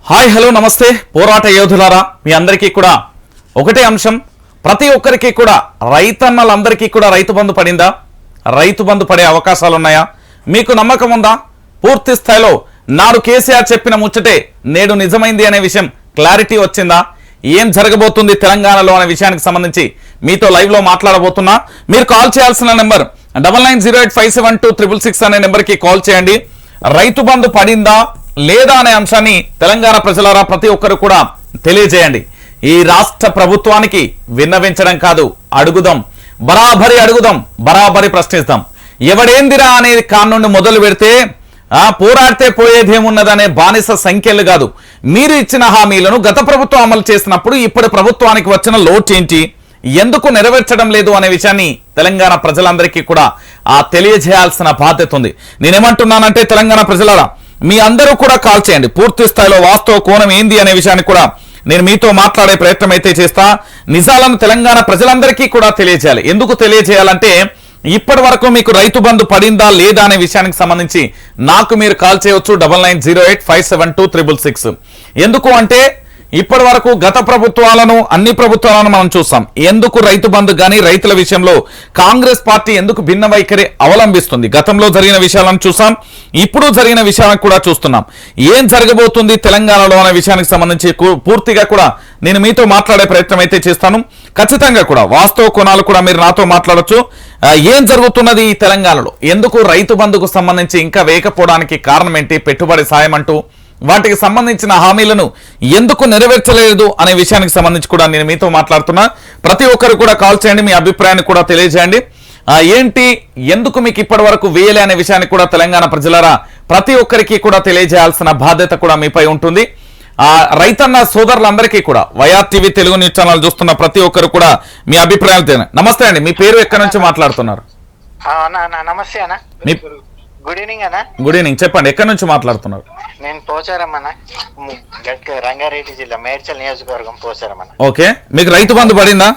Hi hello నమస్తే పోరాట యోధులారా మీ అందరికీ కూడా ఒకటే అంశం ప్రతి ఒక్కరికి కూడా రైతన్నలందరికీ కూడా రైతు బంధు పడిందా రైతు బంధు పడే అవకాశాలు ఉన్నాయా మీకు నమ్మకం ఉందా పూర్తి స్థాయిలో నాడు కేసీఆర్ చెప్పిన ముచ్చటే నేడు నిజమైంది అనే విషయం క్లారిటీ వచ్చిందా ఏం జరగబోతుంది తెలంగాణలో అనే విషయానికి సంబంధించి మీతో లైవ్ లో మాట్లాడబోతున్నా మీరు కాల్ చేయాల్సిన నెంబర్ 9908572666 అనే నెంబర్కి కాల్ చేయండి రైతు బంధు పడిందా లేదా అనే అంశాన్ని తెలంగాణ ప్రజలారా ప్రతి ఒక్కరు కూడా తెలియజేయండి ఈ రాష్ట్ర ప్రభుత్వానికి విన్నవించడం కాదు అడుగుదాం బరాబరి అడుగుదాం బరాబరి ప్రశ్నిస్తాం ఎవడేందిరా అనేది కానుండి మొదలు పెడితే పోరాడితే పోయేదేమున్నదనే బానిస సంఖ్యలు కాదు మీరు ఇచ్చిన హామీలను గత ప్రభుత్వం అమలు చేసినప్పుడు ఇప్పటి ప్రభుత్వానికి వచ్చిన లోటు ఏంటి ఎందుకు నెరవేర్చడం లేదు అనే విషయాన్ని తెలంగాణ ప్రజలందరికీ కూడా తెలియజేయాల్సిన బాధ్యత ఉంది నేనేమంటున్నానంటే తెలంగాణ ప్రజలారా మీ అందరూ కూడా కాల్ చేయండి పూర్తి స్థాయిలో వాస్తవ కోణం ఏంది అనే విషయాన్ని కూడా నేను మీతో మాట్లాడే ప్రయత్నం అయితే చేస్తా నిజాలను తెలంగాణ ప్రజలందరికీ కూడా తెలియజేయాలి ఎందుకు తెలియజేయాలంటే ఇప్పటి వరకు మీకు రైతు బంధు పడిందా లేదా అనే విషయానికి సంబంధించి నాకు మీరు కాల్ చేయవచ్చు 9908572666 ఎందుకు అంటే ఇప్పటి వరకు గత ప్రభుత్వాలను అన్ని ప్రభుత్వాలను మనం చూస్తాం ఎందుకు రైతు బంధు కానీ రైతుల విషయంలో కాంగ్రెస్ పార్టీ ఎందుకు భిన్న వైఖరి అవలంబిస్తుంది గతంలో జరిగిన విషయాలను చూసాం ఇప్పుడు జరిగిన విషయాలను కూడా చూస్తున్నాం ఏం జరగబోతుంది తెలంగాణలో అనే విషయానికి సంబంధించి పూర్తిగా కూడా నేను మీతో మాట్లాడే ప్రయత్నం అయితే చేస్తాను ఖచ్చితంగా కూడా వాస్తవ కోణాలు కూడా మీరు నాతో మాట్లాడొచ్చు ఏం జరుగుతున్నది ఈ తెలంగాణలో ఎందుకు రైతు బంధుకు సంబంధించి ఇంకా వేయకపోవడానికి కారణం ఏంటి పెట్టుబడి సాయం అంటూ వాటికి సంబంధించిన హామీలను ఎందుకు నెరవేర్చలేదు అనే విషయానికి సంబంధించి కూడా నేను మీతో మాట్లాడుతున్నా ప్రతి ఒక్కరు కూడా కాల్ చేయండి మీ అభిప్రాయాన్ని కూడా తెలియజేయండి ఏంటి ఎందుకు మీకు ఇప్పటి వరకు వేయలే అనే విషయాన్ని కూడా తెలంగాణ ప్రజలారా ప్రతి ఒక్కరికి కూడా తెలియజేయాల్సిన బాధ్యత కూడా మీపై ఉంటుంది రైతన్న సోదరులందరికీ కూడా YR TV Telugu news channel చూస్తున్న ప్రతి ఒక్కరు కూడా మీ అభిప్రాయాలు తెలియదు నమస్తే అండి మీ పేరు ఎక్కడి నుంచి మాట్లాడుతున్నారు నమస్తే అన్న గుడ్ ఈవినింగ్ అన్న గుడ్ ఈవినింగ్ చెప్పండి ఎక్కడి నుంచి మాట్లాడుతున్నారు నేను పోచారమ్మన్న రంగారెడ్డి జిల్లా మేడ్చల్ నియోజకవర్గం పోచారమ్మన్న ఓకే మీకు రైతు బంధు పడిందా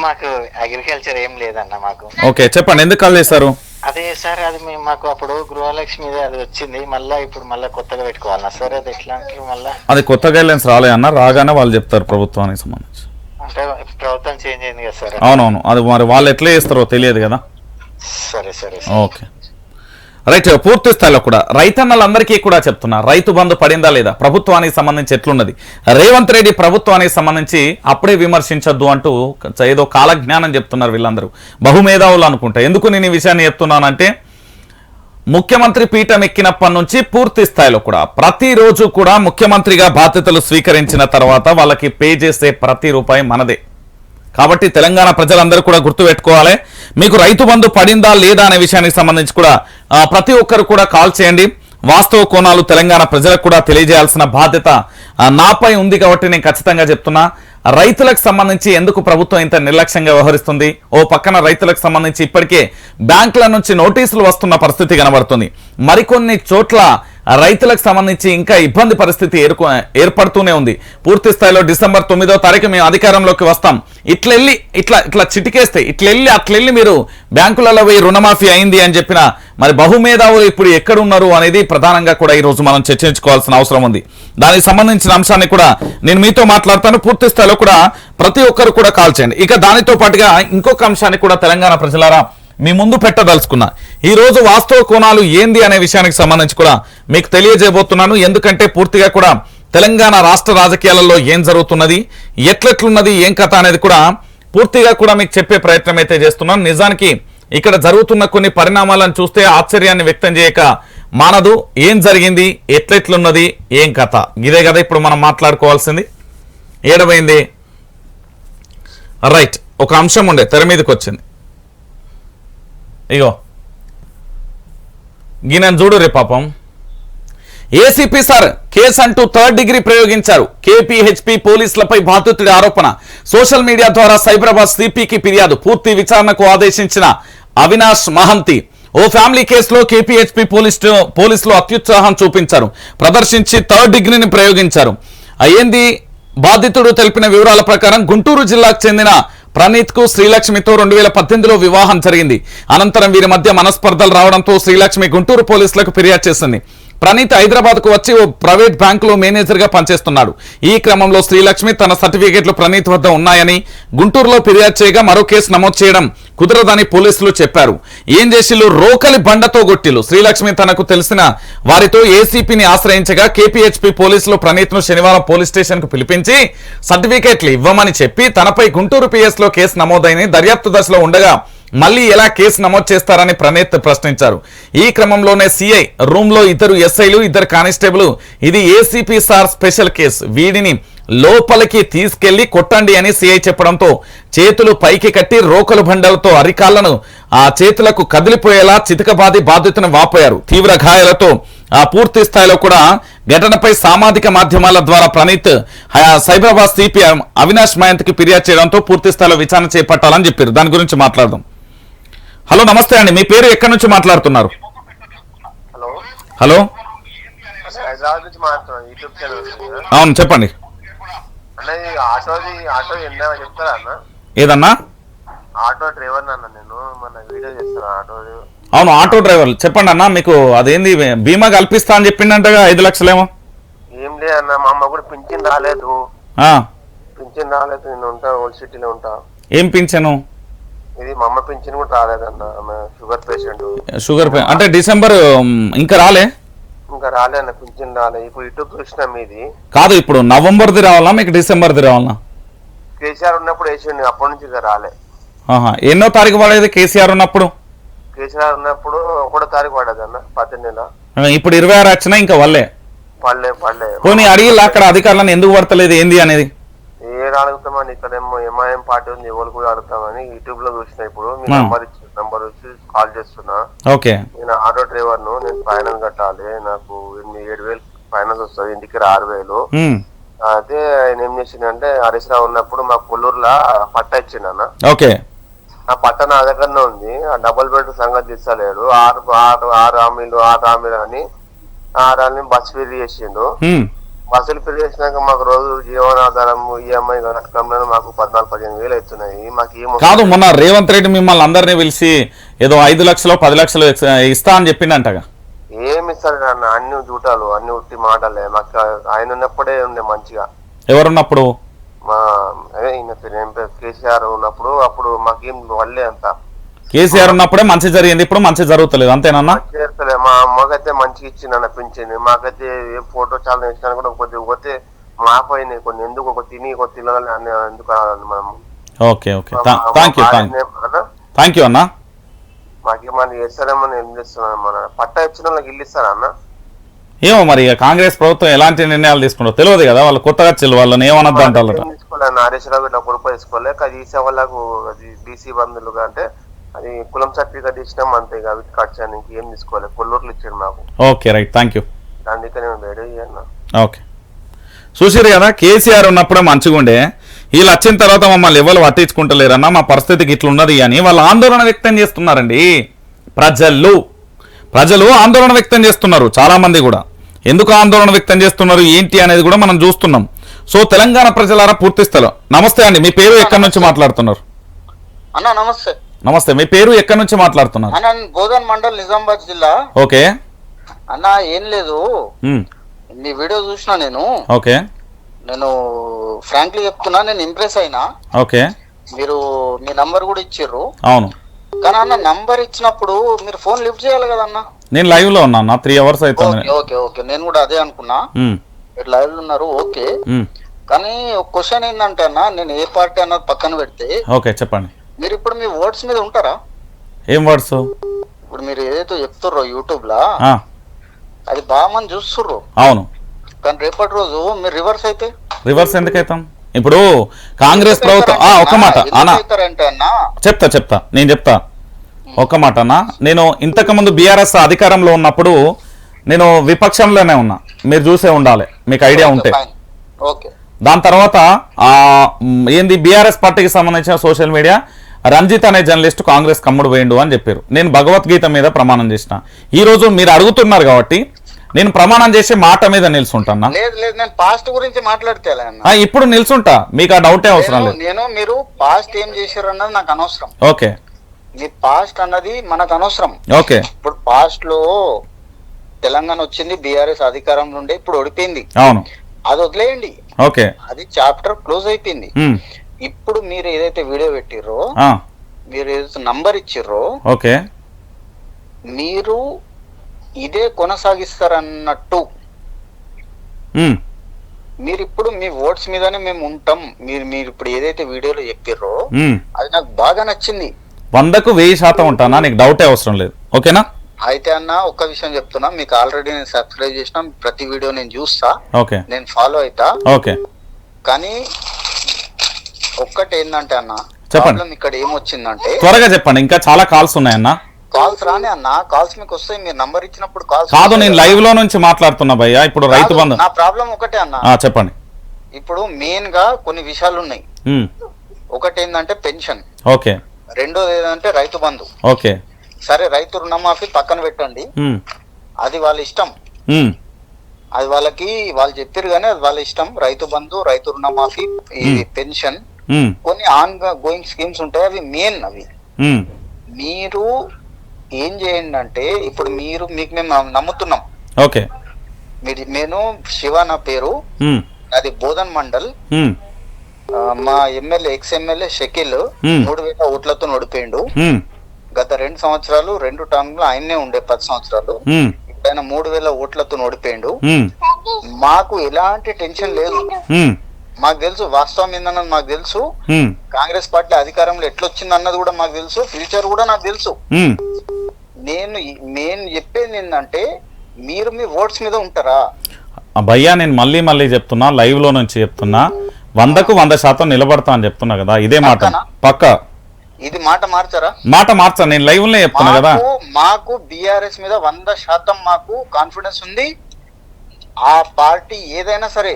మాకు అగ్రికల్చర్ ఏం లేదన్న మాకు ఓకే చెప్పండి ఎందుకు కాల్ చేశారు అదే సార్ అది మాకు అప్పుడు గృహలక్ష్మి అది వచ్చింది మళ్ళీ ఇప్పుడు మళ్ళీ కొత్తగా పెట్టుకోవాలన్నా సార్ అది ఎట్లా అంటే మళ్ళీ అది కొత్త గైడ్లైన్స్ రాలే అన్న రాగానే వాళ్ళు చెప్తారు ప్రభుత్వానికి సంబంధించి అంటే ప్రభుత్వం చేంజ్ అయింది కదా సార్ అవునవును అది మరి వాళ్ళు ఎట్లా చేస్తారో తెలియదు కదా సరే సరే ఓకే రైట్ పూర్తి స్థాయిలో కూడా రైతన్నలందరికీ కూడా చెప్తున్నా రైతు బంధు పడిందా లేదా ప్రభుత్వానికి సంబంధించి ఎట్లున్నది రేవంత్ రెడ్డి ప్రభుత్వానికి సంబంధించి అప్పుడే విమర్శించొద్దు అంటూ ఏదో కాలజ్ఞానం చెప్తున్నారు వీళ్ళందరూ బహుమేధావులు అనుకుంటా ఎందుకు నేను ఈ విషయాన్ని చెప్తున్నానంటే ముఖ్యమంత్రి పీఠం ఎక్కినప్పటి నుంచి పూర్తి స్థాయిలో కూడా ప్రతిరోజు కూడా ముఖ్యమంత్రిగా బాధ్యతలు స్వీకరించిన తర్వాత వాళ్ళకి పే చేసే ప్రతి రూపాయి మనదే కాబట్టి తెలంగాణ ప్రజలందరూ కూడా గుర్తుపెట్టుకోవాలి మీకు రైతు బంధు పడిందా లేదా అనే విషయానికి సంబంధించి కూడా ప్రతి ఒక్కరు కూడా కాల్ చేయండి వాస్తవ కోణాలు తెలంగాణ ప్రజలకు కూడా తెలియజేయాల్సిన బాధ్యత నాపై ఉంది కాబట్టి నేను ఖచ్చితంగా చెప్తున్నా రైతులకు సంబంధించి ఎందుకు ప్రభుత్వం ఇంత నిర్లక్ష్యంగా వ్యవహరిస్తుంది ఓ పక్కన రైతులకు సంబంధించి ఇప్పటికే బ్యాంకుల నుంచి నోటీసులు వస్తున్న పరిస్థితి కనబడుతుంది మరికొన్ని చోట్ల రైతులకు సంబంధించి ఇంకా ఇబ్బంది పరిస్థితి ఏర్పడుతూనే ఉంది పూర్తి స్థాయిలో డిసెంబర్ 9వ తారీఖు మేము అధికారంలోకి వస్తాం ఇట్లా చిటికేస్తే అట్లెళ్ళి మీరు బ్యాంకులలో పోయి రుణమాఫీ అయింది అని చెప్పిన మరి బహుమేధావులు ఇప్పుడు ఎక్కడున్నారు అనేది ప్రధానంగా కూడా ఈ రోజు మనం చర్చించుకోవాల్సిన అవసరం ఉంది దానికి సంబంధించిన అంశాన్ని కూడా నేను మీతో మాట్లాడతాను పూర్తి స్థాయిలో కూడా ప్రతి ఒక్కరు కూడా కాల్ చేయండి ఇక దానితో పాటుగా ఇంకొక అంశాన్ని కూడా తెలంగాణ ప్రజలారా మీ ముందు పెట్టదలుచుకున్నా ఈ రోజు వాస్తవ కోణాలు ఏంది అనే విషయానికి సంబంధించి కూడా మీకు తెలియజేయబోతున్నాను ఎందుకంటే పూర్తిగా కూడా తెలంగాణ రాష్ట్ర రాజకీయాలలో ఏం జరుగుతున్నది ఎట్లెట్లున్నది ఏం కథ అనేది కూడా పూర్తిగా కూడా మీకు చెప్పే ప్రయత్నం అయితే చేస్తున్నాను నిజానికి ఇక్కడ జరుగుతున్న కొన్ని పరిణామాలను చూస్తే ఆశ్చర్యాన్ని వ్యక్తం చేయక మానదు ఏం జరిగింది ఎట్లెట్లున్నది ఏం కథ ఇదే కదా ఇప్పుడు మనం మాట్లాడుకోవాల్సింది ఏడమైంది రైట్ ఒక అంశం ఉండే తెర మీదకి వచ్చింది ఇగో గినని చూడు రే పాపం ఏసీపీ సార్ కేసు అంటూ 3rd డిగ్రీ ప్రయోగించారు కేపీహెచ్పీ పోలీసులపై బాధితుడి ఆరోపణ సోషల్ మీడియా ద్వారా సైబరాబాద్ సిపికి ఫిర్యాదు పూర్తి విచారణకు ఆదేశించిన అవినాష్ మహంతి ఓ ఫ్యామిలీ కేసులో కేపీహెచ్పీ పోలీసులు అత్యుత్సాహం చూపించారు ప్రదర్శించి 3rd డిగ్రీని ప్రయోగించారు అయ్యింది బాధితుడు తెలిపిన వివరాల ప్రకారం గుంటూరు జిల్లాకు చెందిన ప్రణీత్ కు శ్రీలక్ష్మితో 2018లో వివాహం జరిగింది అనంతరం వీరి మధ్య మనస్పర్ధలు రావడంతో శ్రీలక్ష్మి గుంటూరు పోలీసులకు ఫిర్యాదు చేసింది ప్రణీత్ హైదరాబాద్ కు వచ్చి ఓ ప్రైవేట్ బ్యాంకులో మేనేజర్ గా పనిచేస్తున్నాడు. ఈ క్రమంలో శ్రీలక్ష్మి తన సర్టిఫికేట్లు ప్రణీత్ వద్ద ఉన్నాయని గుంటూరులో ఫిర్యాదు చేయగా మరో కేసు నమోదు చేయడం కుదరదని పోలీసులు చెప్పారు. ఏం చేసిల్లు? రోకలి బండతో గొట్టిలు. శ్రీలక్ష్మి తనకు తెలిసిన వారితో ఏసీపీని ఆశ్రయించగా కేపీహెచ్పీ పోలీసులు ప్రణీత్ ను శనివారం పోలీస్ స్టేషన్ కు పిలిపించి సర్టిఫికేట్లు ఇవ్వమని చెప్పి తనపై గుంటూరు పిఎస్ లో కేసు నమోదైన దర్యాప్తు దశలో ఉండగా మళ్ళీ ఎలా కేసు నమోదు చేస్తారని ప్రణీత్ ప్రశ్నించారు. ఈ క్రమంలోనే సిఐ రూమ్ లో ఇద్దరు ఎస్ఐలు, ఇద్దరు కానిస్టేబుల్ ఇది ఏసీపీ సార్ స్పెషల్ కేసు, వీడిని లోపలికి తీసుకెళ్లి కొట్టండి అని సిఐ చెప్పడంతో చేతులు పైకి కట్టి రోకలు బండలతో అరికాళ్లను ఆ చేతులకు కదిలిపోయేలా చితకబాది బాధితులను వాపోయారు. తీవ్ర గాయాలతో పూర్తి స్థాయిలో కూడా ఘటనపై సామాజిక మాధ్యమాల ద్వారా ప్రణీత్ సైబరాబాద్ సిపి అవినాష్ మయంత్ కి ఫిర్యాదు చేయడంతో పూర్తి స్థాయిలో విచారణ చేపట్టాలని చెప్పారు. దాని గురించి మాట్లాడదాం. హలో, నమస్తే అండి. మీ పేరు ఎక్కడి నుంచి మాట్లాడుతున్నారు? హలో, అవును చెప్పండి. ఏదన్నా? ఆటో డ్రైవర్ అన్న, నేను మన వీడియో చేస్తాను ఆటో. అవును, ఆటో డ్రైవర్. చెప్పండి అన్న, మీకు అదేంది బీమా కల్పిస్తా అని చెప్పిండంటగా 5 లక్షలేమో? ఏం లే అన్న, మా అమ్మ కూడా పింఛన్ రాలేదు. నేను ఉంటా ఓల్డ్ సిటీలో ఉంటా. ఏం పింఛను? ఇది మా అమ్మ పింఛన్ కూడా రాలేదన్న, ఆమె షుగర్ పేషెంట్. షుగర్ అంటే డిసెంబర్ ఇంకా రాలే? ఇంకా రాలే అన్న, పింఛన్ రాలే. ఇప్పుడు ఇటు కృష్ణ మీది కాదు, ఇప్పుడు నవంబర్ది రావాలా మీకు డిసెంబర్ది రావాలా? కేసీఆర్ ఉన్నప్పుడు వేసిండు, అప్పటి నుంచి ఇంకా రాలే. ఎన్నో తారీఖు పడేది కేసీఆర్ ఉన్నప్పుడు? కేసీఆర్ ఉన్నప్పుడు 1వ తారీఖు పడేది అన్న, 10 నెల. ఇప్పుడు 26 వచ్చినా ఇంకా వల్లే పడలే. పోనీ అడిగిల్లా అక్కడ అధికారులను ఎందుకు పడతలేదు ఏంది అనేది? ఏడు అడుగుతామని, ఇక్కడేమో ఎంఐఎం పార్టీ ఉంది, ఎవరు కూడా అడుగుతామని యూట్యూబ్ లో చూసిన. ఇప్పుడు మీ నంబర్ వచ్చి కాల్ చేస్తున్నా. ఓకే, నేను ఆటో డ్రైవర్ ను, నేను ఫైనాన్స్ కట్టాలి, నాకు 7,000 ఫైనాన్స్ వస్తుంది, ఇంటికి 6,000. అయితే ఆయన ఏం చేసిందంటే హరీష్ రావు ఉన్నప్పుడు మా కొల్లూరులో పట్ట ఇచ్చిండన్న. ఓకే, ఆ పట్ట నా దగ్గరనే ఉంది. ఆ డబుల్ బెడ్ సంగతి తీస్తలేడు. 6 హామీలు అని 6 బస్సు ఫిల్ చేసిండు. బస్సులు ఫిల్ చేసినాక మాకు రోజు జీవనాధారం ఈఎంఐ కట్టడంలో మాకు 14-15 వేలు అవుతున్నాయి. మాకు ఏమో కాదు, మొన్న రేవంత్ రెడ్డి మిమ్మల్ని అందరినీ పిలిచి ఏదో 5 లక్షలు 10 లక్షలు ఇస్తా అని చెప్పిండంటగా. ఏమి ఇస్తాడు అన్న, అన్ని జూటాలు, అన్ని ఉట్టి మాటలే. మాకు ఆయన ఉన్నప్పుడే ఉండే మంచిగా. ఎవరున్నప్పుడు? మా అదే కేసీఆర్ ఉన్నప్పుడు. అప్పుడు మాకేం వల్లే అంత. కేసీఆర్ ఉన్నప్పుడే మంచి జరిగింది, ఇప్పుడు మంచి జరుగుతలేదు అంతేనన్నా? మా అమ్మకైతే మంచిగా ఇచ్చింది పింఛన్. మాకైతే ఏ ఫోటో చాలా ఇచ్చినా కూడా కొద్దిగా పోతే మాపోయినాయి కొన్ని. ఎందుకు ఒక తిని తినాలి అని ఎందుకు మనం. ఓకే ఓకే, థ్యాంక్ యూ అన్న. మాకేమన్నా చేస్తారేమో ఏం చేస్తున్నాను. మన పట్టా ఇచ్చిన వాళ్ళకి ఇల్లు ఇస్తారా అన్న? ఏమో మరి కాంగ్రెస్ ప్రభుత్వం ఎలాంటి నిర్ణయాలు తీసుకుంటారో తెలియదు కదా. వాళ్ళు కొత్తగా చెల్లు వాళ్ళని ఏమన్నది అంటారు. తీసుకోలే హరీష్ రావు ఇట్లా కొడుకు తీసుకోలే. అది తీసే వాళ్ళకు అది బీసీ బంధువులుగా అంటే అది కులం సర్టిఫికేట్ ఇచ్చినాం అంతే. వీటి ఖర్చు ఇంకేం తీసుకోవాలి. కొల్లూరులో ఇచ్చాడు మాకు. Okay right, thank you. అందుకనే వేరే అన్న. ఓకే, చూసారు కదా, కేసీఆర్ ఉన్నప్పుడే మంచిగా ఉండే, వీళ్ళు వచ్చిన తర్వాత మమ్మల్ని ఎవరు పట్టించుకుంటలేరన్నా, మా పరిస్థితికి ఇట్లున్నది అని వాళ్ళు ఆందోళన వ్యక్తం చేస్తున్నారండి. ప్రజలు ఆందోళన వ్యక్తం చేస్తున్నారు. చాలా మంది కూడా ఎందుకు ఆందోళన వ్యక్తం చేస్తున్నారు ఏంటి అనేది కూడా మనం చూస్తున్నాం. సో తెలంగాణ ప్రజలారా పూర్తి స్థలం. నమస్తే అండి, మీ పేరు ఎక్కడి నుంచి మాట్లాడుతున్నారు? అన్న నమస్తే. నమస్తే, మీ పేరు ఎక్కడి నుంచి మాట్లాడుతున్నారు? అన్న బోధన్ మండల్, నిజామాబాద్ జిల్లా. ఓకే అన్న, ఏం లేదు, మీ వీడియో చూసినా నేను. ఓకే, నేను ఫ్రాంక్లీ చెప్తున్నా, నేను ఇంప్రెస్ అయినా. ఓకే, మీరు మీ నంబర్ కూడా ఇచ్చిర్రు. అవును, కానీ అన్న నంబర్ ఇచ్చినప్పుడు మీరు ఫోన్ లిఫ్ట్ చేయాలి కదన్నా. నేను లైవ్ లో ఉన్నా, 3 అవర్స్ అవుతుంది. ఓకే ఓకే, నేను కూడా అదే అనుకున్నా. మీరు లైవ్ లో ఉన్నారు, ఓకే. కానీ ఒక క్వశ్చన్ ఏంటంటే అన్న, నేను ఏ పార్టీ అన్నది పక్కన పెడితే, ఓకే చెప్పండి, మీరు ఇప్పుడు మీ వర్డ్స్ మీద ఉంటారా? ఏం వర్డ్స్? ఇప్పుడు మీరు ఏదైతే చెప్తుర్రో యూట్యూబ్ లా, అది బాగా మంది చూస్తుర్రు. అవును, కానీ రేపటి రోజు మీరు రివర్స్ అయితే? రివర్స్ ఎందుకైతాం? ఇప్పుడు కాంగ్రెస్ ప్రభుత్వం ఒక్క మాట అన్నా చెప్తా నేను చెప్తా ఒక్క మాట అన్నా. నేను ఇంతకు ముందు బీఆర్ఎస్ అధికారంలో ఉన్నప్పుడు నేను విపక్షంలోనే ఉన్నా, మీరు చూసే ఉండాలి, మీకు ఐడియా ఉంటే. దాని తర్వాత ఏంది బీఆర్ఎస్ పార్టీకి సంబంధించిన సోషల్ మీడియా రంజిత్ అనే జర్నలిస్ట్ కాంగ్రెస్ కమ్ముడు వేయండు అని చెప్పారు. నేను భగవద్గీత మీద ప్రమాణం చేసిన. ఈ రోజు మీరు అడుగుతున్నారు కాబట్టి నేను ప్రమాణం చేసే మాట మీద నిల్చుంటాను. ఇప్పుడు నిల్చుంటా, మీకు ఆ డౌటే అవసరం లేదు. నేను మీరు పాస్ట్ ఏం చేశారు అన్నది నాకు అనవసరం. ఓకే, మీ పాస్ట్ అన్నది మనకు అనవసరం. ఓకే, ఇప్పుడు పాస్ట్ లో తెలంగాణ వచ్చింది, బీఆర్ఎస్ అధికారంలో ఉండే, ఇప్పుడు ఓడిపోయింది. అవును, అది వదిలేయండి, ఓకే, అది చాప్టర్ క్లోజ్ అయిపోయింది. ఉమ్, ఇప్పుడు మీరు ఏదైతే వీడియో పెట్టిర్రో, ఆ, మీరు ఏదైతే నంబర్ ఇచ్చిర్రో, ఓకే, మీరు ఇదే కొనసాగిస్తారన్నట్టు ఉమ్, మీరు ఇప్పుడు మీ ఓట్స్ మీదనే మేము ఉంటాం, మీరు ఇప్పుడు ఏదైతే వీడియోలో చెప్పిర్రో ఉమ్. అది నాకు బాగా నచ్చింది. 100కు 1000% ఉంటానా, నీకు డౌటే అవసరం లేదు, ఓకేనా? అయితే అన్న ఒక్క విషయం చెప్తున్నా, మీకు ఆల్రెడీ నేను సబ్స్క్రైబ్ చేసిన, ప్రతి వీడియో నేను చూస్తా, ఓకే, నేను ఫాలో అవుతా. ఓకే, కానీ ఒక్కటి ఏంటంటే అన్న, చెప్పండి. ప్రాబ్లం ఇక్కడ ఏమొచ్చిందంటే, త్వరగా చెప్పండి, ఇంకా చాలా కాల్స్ ఉన్నాయన్న. కాల్స్ రానే అన్న, కాల్స్ మీకు వస్తాయి, మీరు నంబర్ ఇచ్చినప్పుడు కాల్స్ కాదు, నేను లైవ్ లో నుంచి మాట్లాడుతున్నా భయ్యా. ఇప్పుడు రైతు బంధు. నా ప్రాబ్లం ఒకటే అన్న, చెప్పండి. ఇప్పుడు మెయిన్ గా కొన్ని విషయాలు ఉన్నాయి. ఉమ్, ఒకటి ఏంటంటే పెన్షన్, ఓకే, రెండోది ఏంటంటే రైతు బంధు. ఓకే, సరే రైతు రుణమాఫీ పక్కన పెట్టండి, ఉమ్, అది వాళ్ళ ఇష్టం, ఉమ్, అది వాళ్ళు చెప్పారు కానీ అది వాళ్ళ ఇష్టం. రైతు బంధు, రైతు రుణమాఫీ, ఈ పెన్షన్, ఉమ్, కొన్ని ఆన్ గోయింగ్ స్కీమ్స్ ఉంటాయి, అవి మెయిన్. అవి ఉమ్, మీరు ఏం చేయండి అంటే, ఇప్పుడు మీకు మేము నమ్ముతున్నాం. ఓకే, నేను శివ, నా పేరు, ఉమ్, అది బోధన్ మండల్. ఉమ్, మా ఎమ్మెల్యే ఎక్స్ ఎమ్మెల్యే షకీల్ 3000 ఓట్లతో ఓడిపోయిండు. ఉమ్, గత 2 సంవత్సరాలు 2 టర్మ్లు ఆయన్నే ఉండే, 10 సంవత్సరాలు. ఉమ్, ఆయన 3000 ఓట్లతో ఓడిపోయిండు. ఉమ్, మాకు ఎలాంటి టెన్షన్ లేదు, ఉమ్, మాకు తెలుసు వాస్తవం ఏందన్నది మాకు తెలుసు. ఉమ్, కాంగ్రెస్ పార్టీ అధికారంలో ఎట్లొచ్చింది అన్నది కూడా మాకు తెలుసు, ఫ్యూచర్ కూడా నాకు తెలుసు. ఉమ్. నేను చెప్పేది ఏంటంటే, మీరు మీ ఓట్స్ మీద ఉంటారా భయ్యా? నేను మళ్ళీ చెప్తున్నా, లైవ్ లో నుంచి చెప్తున్నా, 100కు 100% నిలబడతా అని చెప్తున్నా కదా, ఇదే మాట పక్క. ఇది మాట మార్చరా? మాట మార్చా, నేను లైవ్ లో చెప్తున్నా కదా. మాకు బీఆర్ఎస్ మీద 100% మాకు కాన్ఫిడెన్స్ ఉంది. ఆ పార్టీ ఏదైనా సరే,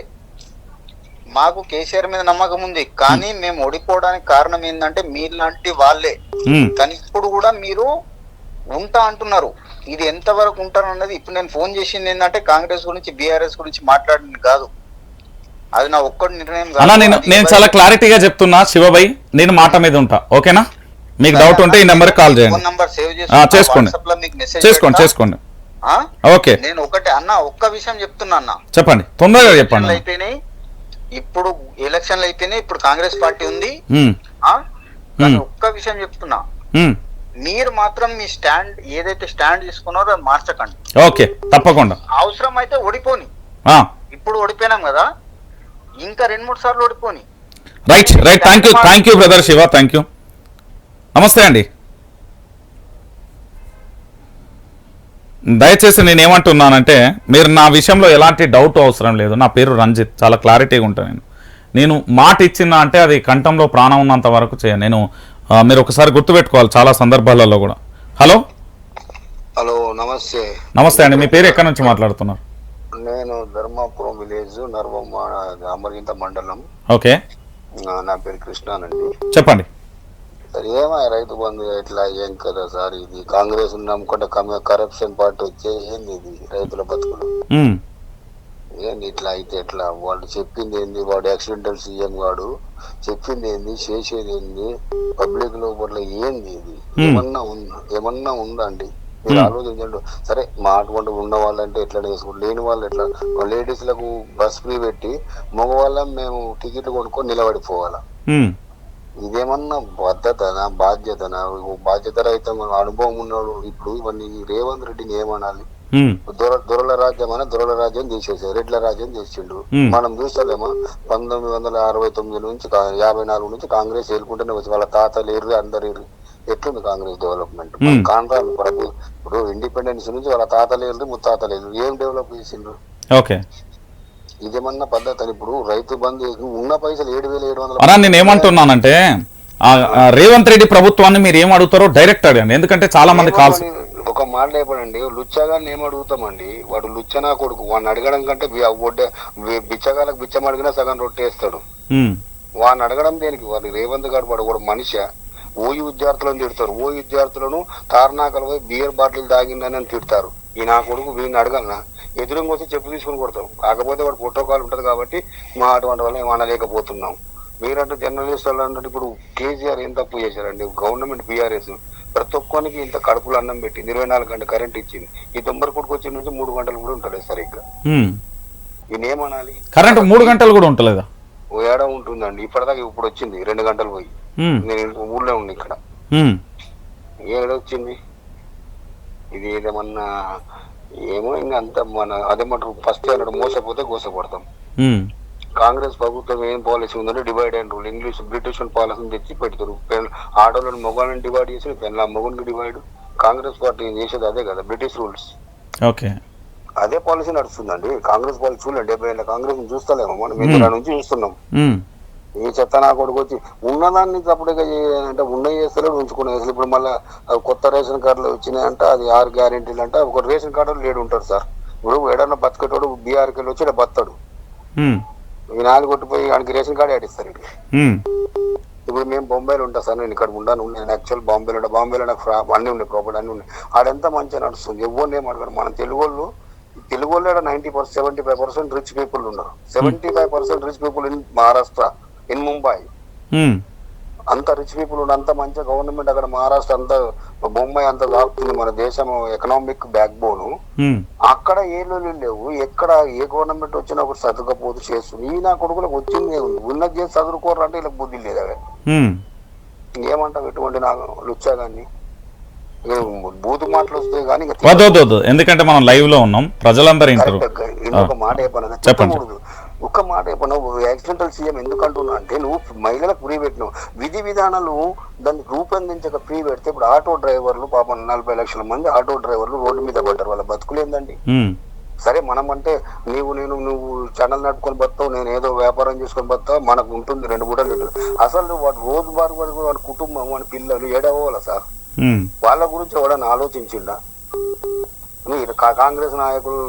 మాకు కేసీఆర్ మీద నమ్మకం ఉంది. కానీ మేము ఓడిపోవడానికి కారణం ఏంటంటే మీలాంటి వాళ్ళే. కానీ ఇప్పుడు కూడా మీరు ఉంటా అంటున్నారు, ఇది ఎంత వరకు ఉంటారు అన్నది. ఇప్పుడు నేను ఫోన్ చేసింది ఏంటంటే, కాంగ్రెస్ గురించి బీఆర్ఎస్ గురించి మాట్లాడింది కాదు, అది నా ఒక్కటి నిర్ణయం కాదు. నేను చాలా క్లారిటీగా చెప్తున్నా శివభాయ్, నేను మాట మీద ఉంటా, ఓకేనా? మీకు డౌట్ ఉంటే ఈ నెంబర్ కాల్ చేయండి. ఫోన్ నంబర్ సేవ్ చేసుకోండి, చేసుకోండి. ఓకే, నేను ఒకటి అన్న, ఒక్క విషయం చెప్తున్నా అన్న, చెప్పండి, తొందరగా చెప్పండి. అయిపోయినాయి, ఇప్పుడు ఎలక్షన్లు అయిపోయినాయి, ఇప్పుడు కాంగ్రెస్ పార్టీ ఉంది. ఒక్క విషయం చెప్తున్నా, మీరు మాత్రం మీ స్టాండ్ ఏదైతే స్టాండ్ తీసుకున్నారో అది మార్చకండి. ఓకే, తప్పకుండా. అవసరం అయితే ఓడిపోని, ఇప్పుడు ఓడిపోయినాం కదా, ఇంకా 2-3 సార్లు ఓడిపోని. Right, thank you brother Shiva, thank you. నమస్తే అండి. దయచేసి నేను ఏమంటున్నానంటే, మీరు నా విషయంలో ఎలాంటి డౌట్ అవసరం లేదు. నా పేరు రంజిత్, చాలా క్లారిటీగా ఉంటాను. నేను మాట ఇచ్చిందా అంటే అది కంఠంలో ప్రాణం ఉన్నంత వరకు చేయను నేను. మీరు ఒకసారి గుర్తుపెట్టుకోవాలి చాలా సందర్భాలలో కూడా. హలో నమస్తే అండి, మీ పేరు ఎక్కడి నుంచి మాట్లాడుతున్నారు? నేను ధర్మాపురం విలేజ్, నర్వమ్మ అమర్గింత మండలం. ఓకే, నా పేరు కృష్ణానండి. చెప్పండి. ఏమై రైతు బంధు ఎట్లా, ఏం కదా సార్, ఇది కాంగ్రెస్ నమ్ముకుంటే కరప్షన్ పార్టీ వచ్చే, ఏంది ఇది రైతుల బతుకులు, ఏంది ఇట్లా అయితే ఎట్లా? వాళ్ళు చెప్పింది ఏంది, వాడు యాక్సిడెంటల్ సీఎం వాడు చెప్పింది ఏంది, చేసేది ఏంది, పబ్లిక్ లో పట్ల ఏంది ఇది, ఏమన్నా ఉందా అండి? మీరు ఆలోచించండి. సరే, మా అటువంటి ఉన్న వాళ్ళంటే ఎట్లా చేసుకుంటారు, లేని వాళ్ళు ఎట్లా? లేడీస్ లకు బస్ ఫ్రీ పెట్టి మగవాళ్ళం మేము టికెట్లు కొనుక్కొని నిలబడిపోవాలా? ఇదేమన్నా పద్ధతనా, బాధ్యతనా? బాధ్యత రహిత అనుభవం ఉన్నాడు. ఇప్పుడు ఇవన్నీ రేవంత్ రెడ్డిని ఏమనాలి? దొరల రాజ్యం అని దొరల రాజ్యం తీసేసారు, రెడ్ల రాజ్యం చేసిండు. మనం చూస్తలేమా, 1969 నుంచి 54 నుంచి కాంగ్రెస్ ఏలుకుంటూనే వచ్చి, వాళ్ళ తాతలు ఎర్రి అందరు ఎర్రి. ఎట్లుంది కాంగ్రెస్ డెవలప్మెంట్? కాంట్రాక్ట్ ప్రభు ఇప్పుడు ఇండిపెండెన్స్ నుంచి వాళ్ళ తాతలు ఎర్రి, ముత్తాతలు ఎర్రి, ఏం డెవలప్ చేసిండ్రు? ఓకే, ఇదేమన్నా పద్ధతి? ఇప్పుడు రైతు బంధు ఉన్న పైసలు 7,700. నేను ఏమంటున్నానంటే, రేవంత్ రెడ్డి ప్రభుత్వాన్ని మీరు ఏం అడుగుతారో డైరెక్ట్ అడగండి, ఎందుకంటే చాలా మంది కాల్స్. ఒక మాట లేపడండి, లుచ్చగాన్ని ఏం అడుగుతామండి? వాడు లుచ్చనా కొడుకు, వాడిని అడగడం కంటే బిచ్చగాలకు బిచ్చం అడిగినా సగం రొట్టేస్తాడు. వాడిని అడగడం దేనికి? వాడు రేవంత్ గారు వాడు కూడా మనిషి. ఓయి విద్యార్థులను తిడతారు, ఓయి విద్యార్థులను తార్నాకలు పోయి బియర్ బాటిల్ తాగిందని తిడతారు. ఈ నా కొడుకు వీడిని అడగలనా? ఎదురుగా వచ్చి చెప్పు తీసుకుని కొడతాం. కాకపోతే వాడు ప్రోటోకాల్ ఉంటది కాబట్టి మా అటువంటి వల్ల ఏం అనలేకపోతున్నాం. మీరంటే జర్నలిస్ట్ వాళ్ళు అంటే, ఇప్పుడు కేసీఆర్ ఏం తప్పు చేశారండి? గవర్నమెంట్ బీఆర్ఎస్ ప్రతి ఒక్కరికి ఇంత కడుపులో అన్నం పెట్టింది, 24 గంటల కరెంట్ ఇచ్చింది. ఈ దొంబర కొడుకు వచ్చిన నుంచి 3 గంటలు కూడా ఉంటలేదు సరిగ్గా. ఈయన ఏమనాలి? కరెంట్ 3 గంటలు కూడా ఉంటలేదా? ఓ ఏడా ఉంటుందండి, ఇప్పటిదాకా ఇప్పుడు వచ్చింది 2 గంటలు పోయి. నేను ఊర్లో ఉన్నా ఇక్కడ. ఏడొచ్చింది ఇది ఏదేమన్నా ఏమో ఇంకా అంత మన అదేమంటారు ఫస్ట్ అన్నాడు మోసపోతే గోసపడతాం. కాంగ్రెస్ ప్రభుత్వం ఏం పాలసీ ఉందంటే divide and rule, English British పాలసీని తెచ్చి పెడతారు. ఆడోళ్ళని మొగాళ్ళని డివైడ్ చేసి పెళ్ళ మొగునికి డివైడ్. కాంగ్రెస్ పార్టీ చేసేది అదే కదా, బ్రిటిష్ రూల్స్. ఓకే, అదే పాలసీ నడుస్తుందండి కాంగ్రెస్ పాలసీ. చూడండి 70 ఏళ్ళ కాంగ్రెస్ చూస్తలేము మనం, మీద నుంచి చూస్తున్నాం. ఈ చెత్త నా కొడుకు వచ్చి ఉన్నదాన్ని తప్పుడుగా అంటే ఉన్నవి చేస్తలేడు, ఉంచుకునే చేస్తలేదు. ఇప్పుడు మళ్ళీ కొత్త రేషన్ కార్డులు వచ్చినాయంట, అది 6 గ్యారెంటీలు అంట. ఒక రేషన్ కార్డు లేడు ఉంటారు సార్. ఇప్పుడు ఏడన్నా బతికేటోడు బీఆర్కి వెళ్ళి వచ్చి బతాడు, ఈ 4 కొట్టిపోయి ఆయనకి రేషన్ కార్డు ఆడిస్తారు. ఇప్పుడు మేము బొంబాయిలో ఉంటాం సార్, నేను ఇక్కడ ఉన్నాను. నేను యాక్చువల్ బాంబేలో నాకు అన్ని ఉన్నాయి, ప్రాపర్టీ అన్ని ఉన్నాయి. ఆడెంత మంచిగా నడుస్తుంది, ఎవరిని ఏం అడగరు. మన తెలుగు వాళ్ళు 75% రిచ్ పీపుల్ ఉన్నారు. 75% rich people in Maharashtra, in Mumbai. అంత రిచ్ పీపుల్ ఉన్న అంత మంచిగా గవర్నమెంట్ అక్కడ మహారాష్ట్ర అంతా బొంబాయి అంతా దాపుతుంది. మన దేశం ఎకనామిక్ బ్యాక్ బోన్. అక్కడ ఏ లోన్లు లేవు, ఎక్కడ ఏ గవర్నమెంట్ వచ్చినా ఒకటి చదువుకపోతూ చేస్తుంది. ఈ నా కొడుకులకు వచ్చింది ఉన్నది చేసి చదువుకోరు అంటే ఇలా బుద్ధి లేదు. అవి ఏమంటాం ఎటువంటి నా లుచ్చాగాన్ని బూతు మాటలు వస్తాయి కానీ ఎందుకంటే మనం లైవ్ లో ఉన్నాం, ప్రజలందరూ ఇంకొక మాట చెప్పండి. ఒక్క మాట చెప్పను, యాక్సిడెంటల్ సీఎం ఎందుకు అంటున్నా అంటే నువ్వు మహిళలకు ఫ్రీ పెట్టినావు. విధి విధానాలు దాన్ని రూపొందించక ఫ్రీ పెడితే ఇప్పుడు ఆటో డ్రైవర్లు పాపం 40 లక్షల మంది ఆటో డ్రైవర్లు రోడ్డు మీద పడ్డారు. వాళ్ళ బతుకులేందండి. సరే మనం అంటే నువ్వు ఛానల్ నడుపుకొని బతావు, నేను ఏదో వ్యాపారం చేసుకొని బతావు, మనకు ఉంటుంది 2 పూటలు ఉంటుంది. అసలు వాడు రోజు వరకు వాడి కుటుంబం వాడి పిల్లలు ఏడవోలా సార్, వాళ్ళ గురించి ఎవడన్నా ఆలోచించిండా? కాంగ్రెస్ నాయకులు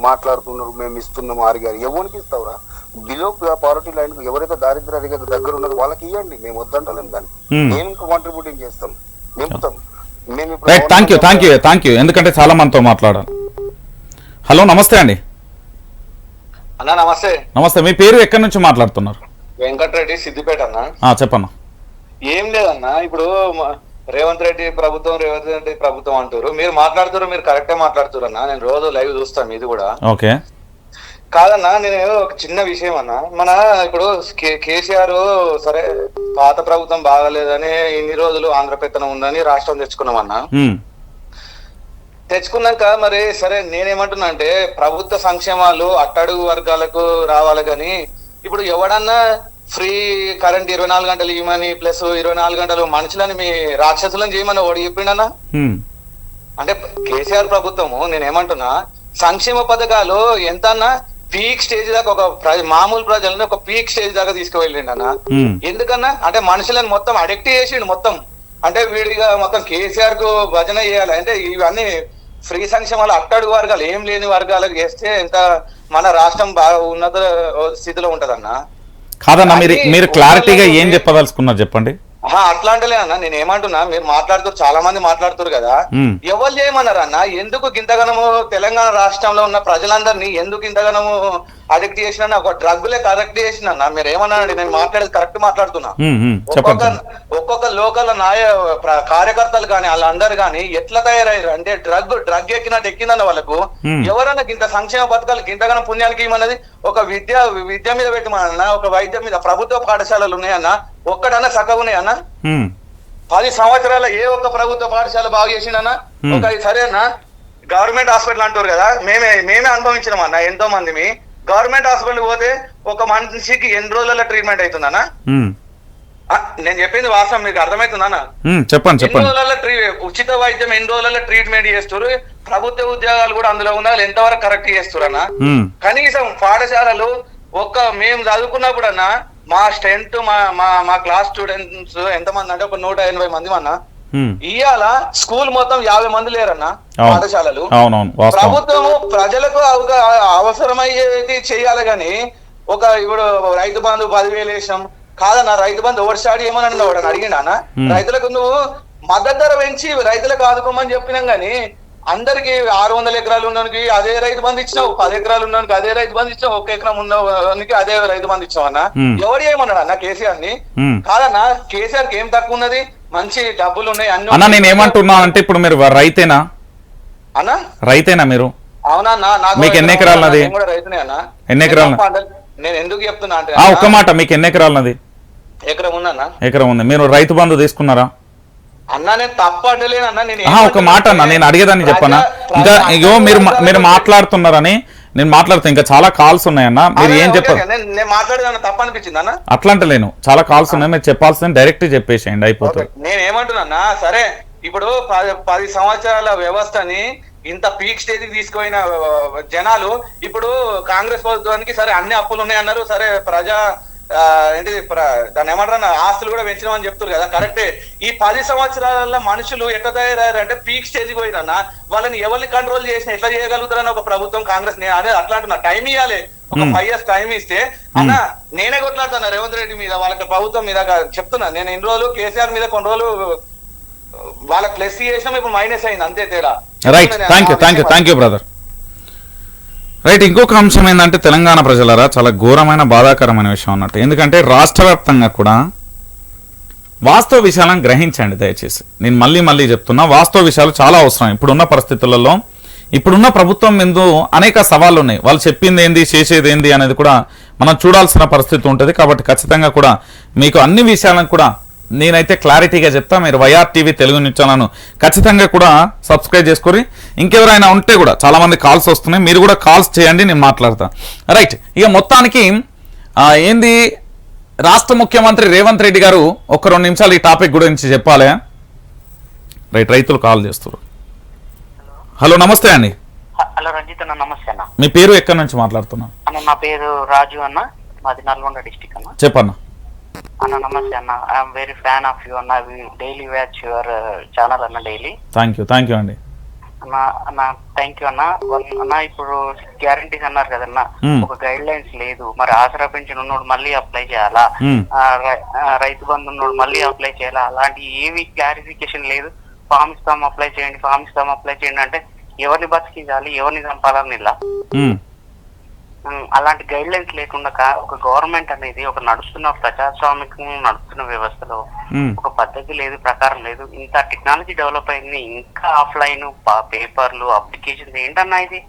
మాట్లాడుతున్నారు మేము ఇస్తున్నాం 6 గారు, ఎవరికి ఇస్తావురా? బిలో పావర్టీ లైన్ ఎవరైతే దారిద్ర్య రేఖ దగ్గర ఉన్నారో వాళ్ళకి ఇవ్వండి, మేము వద్దంటలేం దాన్ని. మేము ఇంకా కాంట్రిబ్యూటింగ్ చేస్తాం, నింపుతాం. థ్యాంక్ యూ ఎందుకంటే చాలా మనతో మాట్లాడాలి. హలో, నమస్తే అండి. అన్నా నమస్తే. నమస్తే, మీ పేరు ఎక్కడి నుంచి మాట్లాడుతున్నారు? వెంకటరెడ్డి, సిద్దిపేట అన్న. చెప్పన్నా. ఏం లేదన్నా, ఇప్పుడు రేవంత్ రెడ్డి ప్రభుత్వం అంటారు, మీరు మాట్లాడుతారు, మీరు కరెక్టే మాట్లాడుతారు అన్న. నేను రోజు లైవ్ చూస్తాను, ఇది కూడా ఓకే కాదన్నా. నేను ఒక చిన్న విషయం అన్నా, మన ఇప్పుడు కేసీఆర్ సరే పాత ప్రభుత్వం బాగాలేదని ఇన్ని రోజులు ఆంధ్ర పెత్తనం ఉందని రాష్ట్రం తెచ్చుకున్నామన్నా. తెచ్చుకున్నాక మరి సరే నేనేమంటున్నా అంటే ప్రభుత్వ సంక్షేమాలు అట్టడుగు వర్గాలకు రావాలి కానీ ఇప్పుడు ఎవడన్నా ఫ్రీ కరెంట్ 24 గంటలు ఇవ్వమని ప్లస్ 24 గంటలు మనుషులని మీ రాక్షసులను చేయమని వాడు చెప్పిండన్నా. అంటే కేసీఆర్ ప్రభుత్వము నేనేమంటున్నా సంక్షేమ పథకాలు ఎంత అన్నా పీక్ స్టేజ్ దాకా ఒక మామూలు ప్రజలను ఒక పీక్ స్టేజ్ దాకా తీసుకువెళ్ళిండు అన్న. ఎందుకన్నా అంటే మనుషులను మొత్తం అడిక్ట్ చేసిండు మొత్తం. అంటే వీడిగా మొత్తం కేసీఆర్ కు భజన చేయాలి అంటే ఇవన్నీ ఫ్రీ సంక్షేమాలు అట్టడుగు వర్గాలు ఏం లేని వర్గాలకు చేస్తే ఎంత మన రాష్ట్రం బాగా ఉన్నత స్థితిలో ఉంటదన్న. కాదన్నా, మీరు క్లారిటీగా ఏం చెప్పదలుచుకున్నారు చెప్పండి. అట్లాంటిలే అన్న, నేను ఏమంటున్నా, మీరు మాట్లాడుతారు, చాలా మంది మాట్లాడుతారు కదా, ఎవరు చేయమన్నారు అన్న? ఎందుకు ఇంతగానము తెలంగాణ రాష్ట్రంలో ఉన్న ప్రజలందరినీ ఎందుకు ఇంతగానము అడిక్ట్ చేసిన? ఒక డ్రగ్లే కరెక్ట్ చేసిన. మీరు ఏమన్నారండి? నేను మాట్లాడేది కరెక్ట్ మాట్లాడుతున్నా. ఒక్కొక్క లోకల్ కార్యకర్తలు కానీ వాళ్ళందరూ కానీ ఎట్లా తయారయ్యారు అంటే డ్రగ్ ఎక్కినట్టు ఎక్కిందన్న వాళ్ళకు. ఎవరన్నా ఇంత సంక్షేమ పథకాలు ఇంతగానో పుణ్యానికి ఇవ్వమన్నది ఒక విద్య మీద పెట్టమన్నా, ఒక వైద్యం మీద ప్రభుత్వ పాఠశాలలు ఉన్నాయన్న, ఒక్కడన్నా చక్కగా ఉన్నాయన్న? 10 సంవత్సరాల ఏ ఒక్క ప్రభుత్వ పాఠశాల బాగు చేసిండన్నా? ఒక సరేనా గవర్నమెంట్ హాస్పిటల్ అంటారు కదా, మేమే అనుభవించినాం అన్న. ఎంతో మంది గవర్నమెంట్ హాస్పిటల్ పోతే ఒక మనిషికి ఎన్ని రోజులలో ట్రీట్మెంట్ అవుతుందన్నా? నేను చెప్పింది వాస్తవం, మీకు అర్థమవుతుందన్నా? చెప్పండి. ఎన్ని రోజులలో ఉచిత వైద్యం ఎన్ని రోజులలో ట్రీట్మెంట్ చేస్తారు? ప్రభుత్వ ఉద్యోగాలు కూడా అందులో ఉండాలి, ఎంతవరకు కరెక్ట్ చేస్తారు అన్న? కనీసం పాఠశాలలు మేము చదువుకున్నప్పుడు అన్న మా స్ట్రెంత్ మా క్లాస్ స్టూడెంట్స్ ఎంతమంది అంటే ఒక 180 మంది అన్న. ఇవాళ స్కూల్ మొత్తం 50 మంది లేరన్న పాఠశాలలు. ప్రభుత్వము ప్రజలకు అవసరమయ్యేది చెయ్యాలి గాని ఇప్పుడు రైతు బంధు 10,000 వేసాం కాదన్న. రైతు బంధు ఎవరు స్టార్ట్ చేయమని వాడని అడిగిండా అన్న? రైతులకు నువ్వు మద్దతు ధర పెంచి రైతులకు ఆదుకోమని చెప్పినాం గానీ అందరికి 600 ఎకరాలు ఉన్నవానికి అదే రైతు బంధు ఇచ్చినావు, 10 ఎకరాలు ఉన్నవానికి అదే రైతు బంధు ఇచ్చినావు, 1 ఎకరం ఉన్నవానికి అదే రైతు బంధు ఇచ్చినావు అన్న. ఎవరు ఏమన్నాడు అన్న కేసీఆర్ ని? కాదన్నా, కేసీఆర్ కి ఏం తక్కువ ఉన్నది? మంచి డబ్బులు ఉన్నాయి అన్ని అన్న నేను ఏమంటున్నా అంటే ఇప్పుడు మీరు రైతేనా అన్నా రైతేనా మీరు అవునా నాకు మీకు ఎన్ని ఎకరాలు నది? నేను కూడా రైతునే అన్న. ఎన్ని ఎకరాలు? నేను ఎందుకు చెప్తున్నా అంటే ఒక్క మాట, మీకు ఎన్ని ఎకరాలు నది? ఎకరం ఉందన్న. ఎకరం ఉంది. మీరు రైతు బంధు తీసుకున్నారా? అన్న నేను తప్పు అంటలేను అన్న. నేను ఒక మాట అన్న, నేను అడిగేదాన్ని చెప్పనా? ఇంకా ఇగో మీరు మాట్లాడుతున్నారని నేను మాట్లాడుతా, ఇంకా చాలా కాల్స్ ఉన్నాయన్న, మీరు ఏం చెప్పారు? నేను మాట్లాడేదన్న తప్పు అనిపించింది అన్న. అట్లా అంటలేను, చాలా కాల్స్ ఉన్నాయి, మీరు చెప్పాల్సింది డైరెక్ట్ చెప్పేసేయండి, అయిపోతుంది. నేను ఏమంటున్నా సరే, ఇప్పుడు 10 సంవత్సరాల వ్యవస్థని ఇంత పీక్ స్టేజ్ కి తీసుకుపోయిన జనాలు ఇప్పుడు కాంగ్రెస్ ప్రభుత్వానికి సరే అన్ని అప్పులు ఉన్నాయన్నారు, సరే ప్రజా ఏంటిది దాన్ని ఏమంటారు ఆస్తులు కూడా పెంచినామని చెప్తారు కదా, కరెక్టే. ఈ 10 సంవత్సరాల మనుషులు ఎట్లా తయారయ్యారు అంటే పీక్ స్టేజ్ కి పోయినా వాళ్ళని ఎవరిని కంట్రోల్ చేసిన ఎట్లా చేయగలుగుతారని ఒక ప్రభుత్వం కాంగ్రెస్ అదే అట్లా అంటున్నా. టైం ఇవ్వాలి, ఒక 5 years టైం ఇస్తే అన్న నేనే కొట్లాడుతున్నా రేవంత్ రెడ్డి మీద, వాళ్ళకి ప్రభుత్వం మీద చెప్తున్నా. నేను ఇన్ని రోజులు కేసీఆర్ మీద కొన్ని రోజులు వాళ్ళకి ప్లస్ చేసినాం, ఇప్పుడు మైనస్ అయింది, అంతే తేడా. Right, thank you brother. Right, ఇంకొక అంశం ఏంటంటే తెలంగాణ ప్రజలరా చాలా ఘోరమైన బాధాకరమైన విషయం అన్నట్టు. ఎందుకంటే రాష్ట్ర వ్యాప్తంగా కూడా వాస్తవ విషయాలను గ్రహించండి దయచేసి. నేను మళ్ళీ చెప్తున్నా, వాస్తవ విషయాలు చాలా అవసరం. ఇప్పుడున్న పరిస్థితులలో ఇప్పుడున్న ప్రభుత్వం ముందు అనేక సవాళ్ళు ఉన్నాయి. వాళ్ళు చెప్పింది ఏంది, చేసేది ఏంది అనేది కూడా మనం చూడాల్సిన పరిస్థితి ఉంటుంది. కాబట్టి ఖచ్చితంగా కూడా మీకు అన్ని విషయాలను కూడా నేనైతే క్లారిటీగా చెప్తా. మీరు వైఆర్ టీవీ తెలుగు న్యూస్ ఛానల్ను ఖచ్చితంగా కూడా సబ్స్క్రైబ్ చేసుకొని, ఇంకెవరైనా ఉంటే కూడా చాలామంది కాల్స్ వస్తున్నాయి, మీరు కూడా కాల్స్ చేయండి, నేను మాట్లాడతా. రైట్, ఇక మొత్తానికి ఏంది రాష్ట్ర ముఖ్యమంత్రి రేవంత్ రెడ్డి గారు ఒక 2 నిమిషాలు ఈ టాపిక్ గురించి చెప్పాలి. రైట్, రైతులు కాల్ చేస్తారు. హలో, నమస్తే అండి. హలో రంజిత్ అన్న, నమస్తే అన్న. మీ పేరు ఎక్కడి నుంచి మాట్లాడుతున్నా? అన్న నా పేరు రాజు అన్న, మాది నల్గొండ డిస్టిక్ అన్న. చెప్పన్నా. అన్న నమస్తే అన్న, I'm very fan of you అన్న, డైలీ వాచ్ యువర్ ఛానల్ అన్న డైలీ. థ్యాంక్ యూ అండి. అన్న థ్యాంక్ యూ అన్న. అన్న ఇప్పుడు గ్యారంటీస్ అన్నారు కదన్న, ఒక గైడ్ లైన్స్ లేదు. మరి ఆసరా పెన్షన్ ఉన్నోడు మళ్ళీ అప్లై చేయాలా, రైతు బంధు ఉన్నోడు మళ్ళీ అప్లై చేయాలా, అలాంటి ఏవి క్లారిఫికేషన్ లేదు. ఫామ్ ఇస్తాం అప్లై చేయండి అంటే ఎవరిని బతికించాలి, ఎవరిని చంపాలని ఇలా అలాంటి గైడ్ లైన్స్ లేకుండా ఒక గవర్నమెంట్ అనేది ఒక నడుస్తున్న ప్రజాస్వామికంగా నడుస్తున్న వ్యవస్థలో ఒక పద్ధతి లేదు, ప్రకారం లేదు. ఇంత టెక్నాలజీ డెవలప్ అయింది, ఇంకా ఆఫ్లైన్ పేపర్లు అప్లికేషన్స్ ఏంటన్నా ఇది?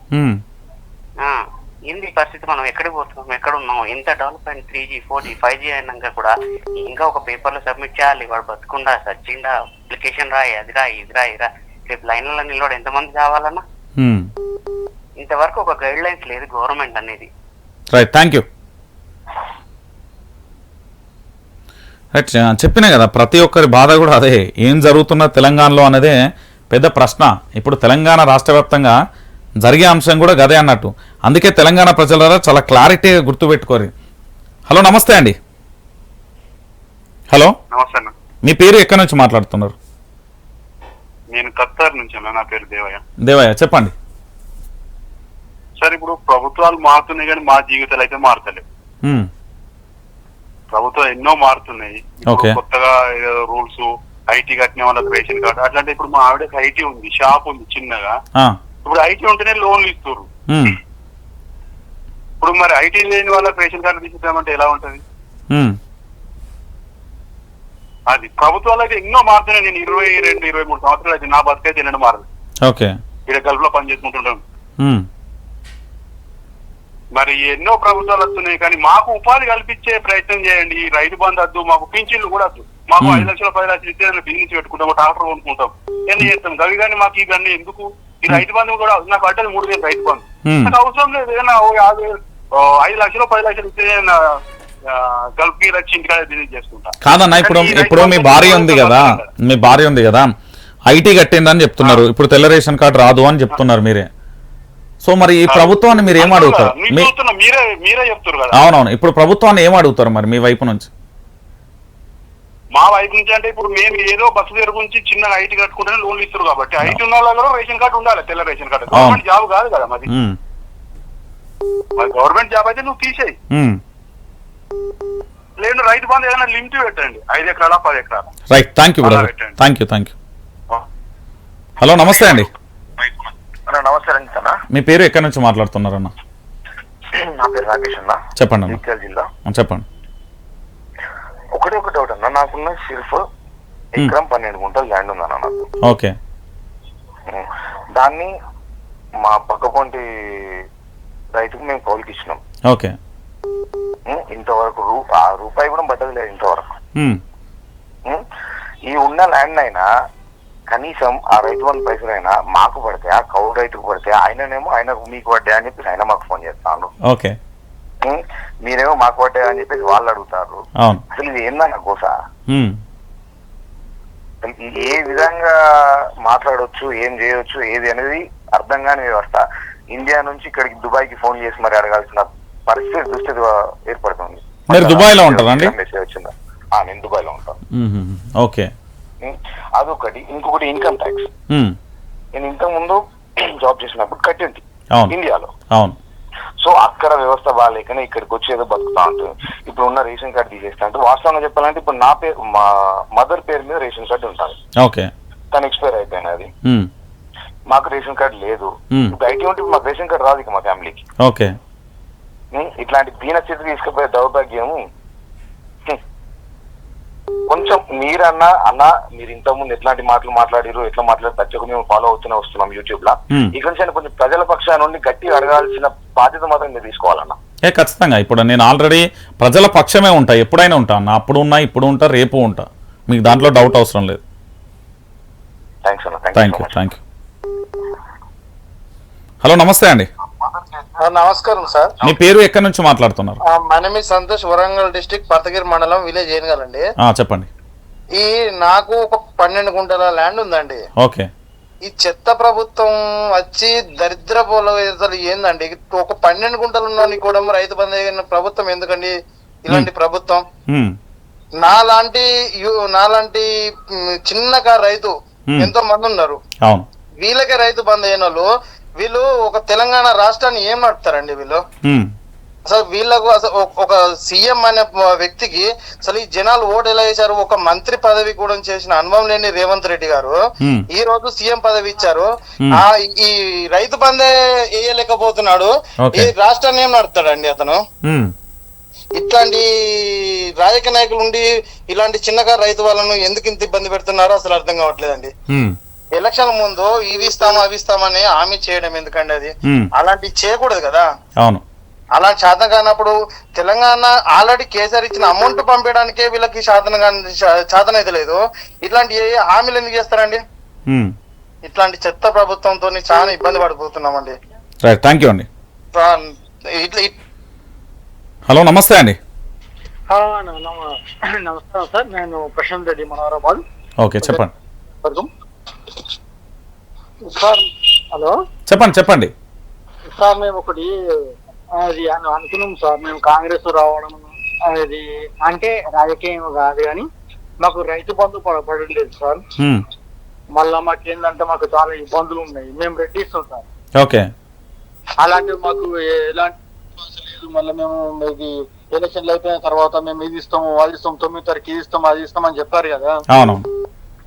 ఏంది పరిస్థితి? మనం ఎక్కడికి పోతున్నాం, ఎక్కడ ఉన్నాం? ఎంత డెవలప్ అయింది 3G 4G 5G అయినాక కూడా ఇంకా ఒక పేపర్లో సబ్మిట్ చేయాలి. వాడు బతుకుండా సచ్చిండా అప్లికేషన్ రాయి, అది రాయి, ఇది రాయి, రేపు లైన్లలో నిలబడి ఎంతమంది కావాలన్నా? ఇంతవరకు ఒక గైడ్ లైన్స్ లేదు గవర్నమెంట్ అనేది. Right, thank you. రైట్, చెప్పినా కదా, ప్రతి ఒక్కరి బాధ కూడా అదే. ఏం జరుగుతున్న తెలంగాణలో అనేదే పెద్ద ప్రశ్న. ఇప్పుడు తెలంగాణ రాష్ట్ర వ్యాప్తంగా జరిగే అంశం కూడా గదే అన్నట్టు. అందుకే తెలంగాణ ప్రజల చాలా క్లారిటీగా గుర్తుపెట్టుకోరు. హలో, నమస్తే అండి. హలో, నమస్తే అన్న. మీ పేరు ఎక్కడి నుంచి మాట్లాడుతున్నారు? నేను ఖత్తర్ నుంచి అన్న, నా పేరు దేవయ్య. దేవయ్య, చెప్పండి. సార్, ఇప్పుడు ప్రభుత్వాలు మారుతున్నాయి కానీ మా జీవితాలు అయితే మారుతలేవు. ప్రభుత్వాలు ఎన్నో మారుతున్నాయి. కొత్తగా రూల్స్, ఐటీ కట్టిన వాళ్ళకి రేషన్ కార్డు అట్లాంటి. ఇప్పుడు మా ఆవిడకి ఐటీ ఉంది, షాప్ ఉంది చిన్నగా. ఇప్పుడు ఐటీ ఉంటేనే లోన్లు ఇస్తారు. ఇప్పుడు మరి ఐటీ లేని వాళ్ళకి రేషన్ కార్డు తీసుకుంటామంటే ఎలా ఉంటది? అది ప్రభుత్వాలు అయితే ఎన్నో మారుతున్నాయి. నేను 22-23 సంవత్సరాలు అయితే నా బతుకైతే ఎన్నో మారదు. ఇక్కడ గల్ఫ్ లో పని చేసుకుంటుంటాను. మరి ఎన్నో ప్రభుత్వాలు వస్తున్నాయి కానీ మాకు ఉపాధి కల్పించే ప్రయత్నం చేయండి. ఈ రైతు బంధు వద్దు, మాకు పింఛన్లు కూడా వద్దు. మాకు 5 లక్షలు 10 లక్షలు ఇస్తే బిజినెస్ పెట్టుకుంటాం, ట్రాక్టర్ కొనుక్కుంటాం, ఎన్ని చేస్తాం. అవి కానీ మాకు ఇవన్నీ ఎందుకు? ఈ రైతు బంధు కూడా నాకు అడ్డది 3,000 రైతు బంధు నాకు అవసరం లేదు. ఏదైనా 5 లక్షలు 10 లక్షలు ఇస్తే గల్ఫ్ కి వచ్చి ఇంటికాడ బిజినెస్ చేసుకుంటా. కాదన్నా, ఇప్పుడు మీ భార్య ఉంది కదా, ఐటీ కట్టిందని చెప్తున్నారు. ఇప్పుడు తెల్ల రేషన్ కార్డు రాదు అని చెప్తున్నారు మీరే. సో మరి ఈ ప్రభుత్వాన్ని మీరు ఏం అడుగుతారు? మీరే చెప్తారు కదా. అవునవును, ఇప్పుడు ప్రభుత్వాన్ని ఏం అడుగుతారు మరి మీ వైపు నుంచి? మా వైపు నుంచి అంటే ఇప్పుడు మేము ఏదో బస్సు దగ్గర గురించి చిన్న ఐటీ కట్టుకుంటే లోన్లు ఇస్తారు కాబట్టి ఐటీ ఉన్న వాళ్ళలో రేషన్ కార్డు ఉండాలి, తెల్ల రేషన్ కార్డు. గవర్నమెంట్ జాబ్ కాదు కదా మరి. గవర్నమెంట్ జాబ్ అయితే నువ్వు తీసేయి. లేదు రైతు బంధు ఏదైనా లిమిట్ పెట్టండి, 5 ఎకరాల 10 ఎకరాల. Right, thank you brother, thank you. Hello, నమస్తే అండి. నమస్తే రంజిత్ అన్న. మీ పేరు ఎక్కడి నుంచి మాట్లాడుతున్నారన్న? నా పేరు రాకేష్ అన్న. చెప్పండి అన్న. జగిత్యాల జిల్లా. చెప్పండి. ఒకటే ఒక డౌట్ అన్న, నాకున్న సిర్ఫ్ ఎకరం 12 గుంటలు ల్యాండ్ ఉందన్న నాకు. ఓకే. దాన్ని మా పక్కపొంటి రైతుకు మేము కౌలుకి ఇచ్చినాం. ఓకే. ఇంతవరకు రూపాయి కూడా పడ్డది లేదు ఇంతవరకు. ఈ ఉన్న ల్యాండ్ అయినా కనీసం ఆ రైతు బంధు పైసలైనా మాకు పడితే, ఆ కౌలు రైతుకు పడితే, ఆయనకు మీకు పడ్డాయి అని చెప్పేసి ఆయన మాకు ఫోన్ చేస్తాను. ఓకే. మీరేమో మాకు పడ్డాయి అని చెప్పేసి వాళ్ళు అడుగుతారు. అసలు ఇది ఏందన్న కోస? ఏ విధంగా మాట్లాడొచ్చు, ఏం చేయొచ్చు, ఏది అనేది అర్థం కాని వ్యవస్థ. ఇండియా నుంచి ఇక్కడికి దుబాయ్కి ఫోన్ చేసి మరి అడగాల్సిన పరిస్థితి దుస్థితి ఏర్పడుతుంది. మీరు దుబాయ్ లో ఉంటారండి? వచ్చిందా? నేను దుబాయ్ లో ఉంటాను. ఓకే. అదొకటి. ఇంకొకటి ఇన్కమ్ ట్యాక్స్. నేను ఇంతకు ముందు జాబ్ చేసినప్పుడు కట్టింది ఇండియాలో. అవును. సో అక్కడ వ్యవస్థ బాగాలేకనే ఇక్కడికి వచ్చేదో బతుకుతా ఉంటుంది. ఇప్పుడు ఉన్న రేషన్ కార్డు తీసేస్తా అంటే, వాస్తవంగా చెప్పాలంటే ఇప్పుడు నా పేరు, మా మదర్ పేరు మీద రేషన్ కార్డు ఉంటుంది. ఓకే. తను ఎక్స్పైర్ అయిపోయినది. మాకు రేషన్ కార్డు లేదు. ఇప్పుడు ఐటీ ఉంటే మాకు రేషన్ కార్డు రాదు ఇక మా ఫ్యామిలీకి. ఓకే. ఇట్లాంటి దీన స్థితి తీసుకుపోయే దౌర్భాగ్యము. కొంచెం మీరన్నా మీరు ఇంతకుముందు ఎట్లాంటి మాటలు మాట్లాడారు, ఎట్లా మాట్లాడారు, ప్రతి ఒక్క మేము ఫాలో అవుతూనే వస్తున్నాం యూట్యూబ్ లా. ఇక్కడ నుంచి కొంచెం ప్రజల పక్షాన నుండి గట్టిగా అడగాల్సిన బాధ్యత మాత్రం మీరు తీసుకోవాలన్నా. ఖచ్చితంగా. ఇప్పుడు నేను ఆల్రెడీ ప్రజల పక్షమే ఉంటా, ఎప్పుడైనా ఉంటా అన్న. అప్పుడు ఉన్నా, ఇప్పుడు ఉంటా, రేపు ఉంటా. మీకు దాంట్లో డౌట్ అవసరం లేదు. థ్యాంక్స్ అన్న. Thank you. హలో, నమస్తే అండి. నమస్కారం సార్. మీ పేరు, ఎక్కడి నుంచి మాట్లాడుతున్నారు? My name is Santosh, Warangal district, Parthagiri mandal, village ఏనుగలండి. చెప్పండి. నాకు ఒక 12 గుంటల ల్యాండ్ ఉందండి. ఓకే. ఈ చెత్త ప్రభుత్వం వచ్చి దరిద్ర పోలవేతలు ఏందండి? ఒక 12 గుంటలు ఉన్న కూడా రైతు బంధు ప్రభుత్వం ఎందుకండి ఇలాంటి ప్రభుత్వం? నాలాంటి చిన్నగా రైతు ఎంతో మంది ఉన్నారు. వీళ్ళకే రైతు బంధు అయిన వాళ్ళు, వీళ్ళు ఒక తెలంగాణ రాష్ట్రాన్ని ఏం నడుపుతారండి వీళ్ళు? అసలు వీళ్ళకు అసలు ఒక సీఎం అనే వ్యక్తికి అసలు ఈ జనాలు ఓటు ఎలా వేశారు? ఒక మంత్రి పదవి కూడా చేసిన అనుభవం లేని రేవంత్ రెడ్డి గారు ఈ రోజు సీఎం పదవి ఇచ్చారు. ఈ రైతు బందే వేయలేకపోతున్నాడు. ఈ రాష్ట్రాన్ని ఏం నడుపుతాడండి అతను? ఇట్లాంటి రాజకీయ నాయకులు ఉండి ఇలాంటి చిన్నగా రైతు వాళ్ళను ఎందుకు ఇంత ఇబ్బంది పెడుతున్నారో అసలు అర్థం కావట్లేదండి. ఎలక్షన్ ముందు ఇవి ఇస్తామా అవి ఇస్తామని హామీ చేయడం ఎందుకండి? అది అలాంటివి చేయకూడదు కదా. అవును. అలాంటి శాతం కానప్పుడు తెలంగాణ ఆల్రెడీ కేసీఆర్ ఇచ్చిన అమౌంట్ పంపించడానికే వీళ్ళకి శాతం అయితే లేదు. ఇట్లాంటి హామీలు ఎందుకు చేస్తారండి? ఇట్లాంటి చెత్త ప్రభుత్వంతో చాలా ఇబ్బంది పడిపోతున్నామండి. థ్యాంక్ యూ అండి. హలో, నమస్తే అండి. నమస్కారం సార్. నేను ప్రశాంత్ రెడ్డి, మనోహరాబాద్. ఓకే, చెప్పండి సార్. హలో, చెప్పండి సార్. మేము ఒకటి అది అనుకున్నాం సార్. మేము కాంగ్రెస్ రావడం అది అంటే రాజకీయం కాదు, కానీ మాకు రైతు బంధు పడలేదు సార్. మళ్ళా మాకేందంటే మాకు చాలా ఇబ్బందులు ఉన్నాయి. మేము రెడ్డిస్తాం సార్. ఓకే. అలాంటివి మాకు ఎలాంటి లేదు. మళ్ళీ మేము ఇది ఎలక్షన్లు అయిపోయిన తర్వాత మేము ఇది ఇస్తాము, అది ఇస్తాం, 9వ తారీఖు ఇది ఇస్తాం, అది ఇస్తాం అని చెప్పారు కదా. అవును.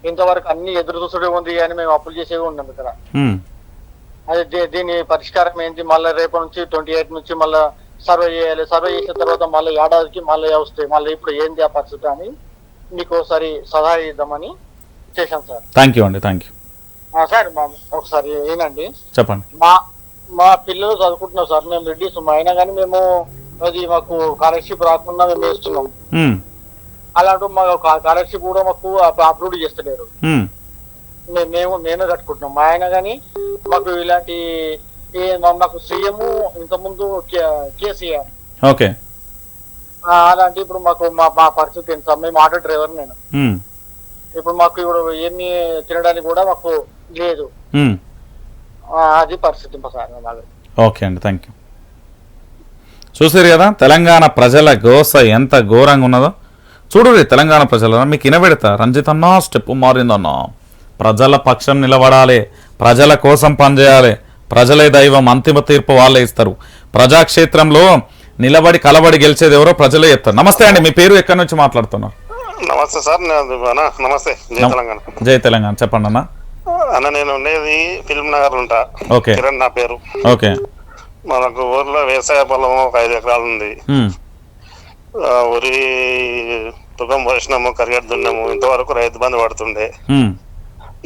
ఇంతవరకు అన్ని ఎదురు చూసడే ఉంది, కానీ మేము అప్పులు చేసేవి ఉన్నాం ఇక్కడ. అదే దీని పరిష్కారం ఏంటి? మళ్ళీ రేపటి నుంచి 28 నుంచి మళ్ళీ సర్వే చేయాలి. సర్వే చేసిన తర్వాత మళ్ళీ ఏడాదికి మళ్ళీ వస్తాయి. మళ్ళీ ఇప్పుడు ఏంది ఆ పరిస్థితి అని మీకు ఒకసారి సలహా ఇద్దామని చేశాం సార్. థ్యాంక్ యూ అండి. Thank you sir. ఒకసారి ఏనండి, చెప్పండి. మా పిల్లలు చదువుకుంటున్నాం సార్. మేము రెడ్డిస్ అయినా కానీ మేము అది మాకు స్కాలర్షిప్ రాకుండా మేము వేస్తున్నాం. అలాంటి మాకు స్కాలర్షిప్ కూడా మాకు అప్లోడ్ చేస్తలేరు. మేమే కట్టుకుంటున్నాం. మా ఆయన కానీ మాకు ఇలాంటి మాకు సీఎం ఇంతకుముందు కేసీఆర్. ఓకే. అలాంటి ఇప్పుడు మాకు మా పరిస్థితి ఏంటి సార్? మేము ఆటో డ్రైవర్. నేను ఇప్పుడు మాకు ఇప్పుడు ఏమి తినడానికి కూడా మాకు లేదు. అది పరిస్థితి సార్. ఓకే అండి, థ్యాంక్ యూ. చూసారు కదా తెలంగాణ ప్రజల గోస ఎంత ఘోరంగా ఉన్నదో. చూడుర్రి తెలంగాణ ప్రజల, మీకు వినబెడతా. రంజిత్ అన్నా స్టెప్ మారిందన్నా. ప్రజల పక్షం నిలబడాలి, ప్రజల కోసం పనిచేయాలి. ప్రజలే దైవం, అంతిమ తీర్పు వాళ్ళే ఇస్తారు. ప్రజాక్షేత్రంలో నిలబడి కలబడి గెలిచేది ఎవరో ప్రజలే చెప్తారు. నమస్తే అండి, మీ పేరు, ఎక్కడి నుంచి మాట్లాడుతున్నారు? నమస్తే సార్. నమస్తే. జై తెలంగాణ. జై తెలంగాణ. చెప్పండి అన్న. నేను ఉండేది ఫిల్మ్ నగర్ ఉంటా. ఓకే. కిరణ్ నా పేరు. ఓకే. మనకు ఊర్లో వ్యవసాయ పొలం ఒక 5 ఎకరాలు ఉంది. వరి తుకం పోసినాము, కరిగట్టు దున్నాము, ఇంతవరకు రైతు బంధు పడుతుండే.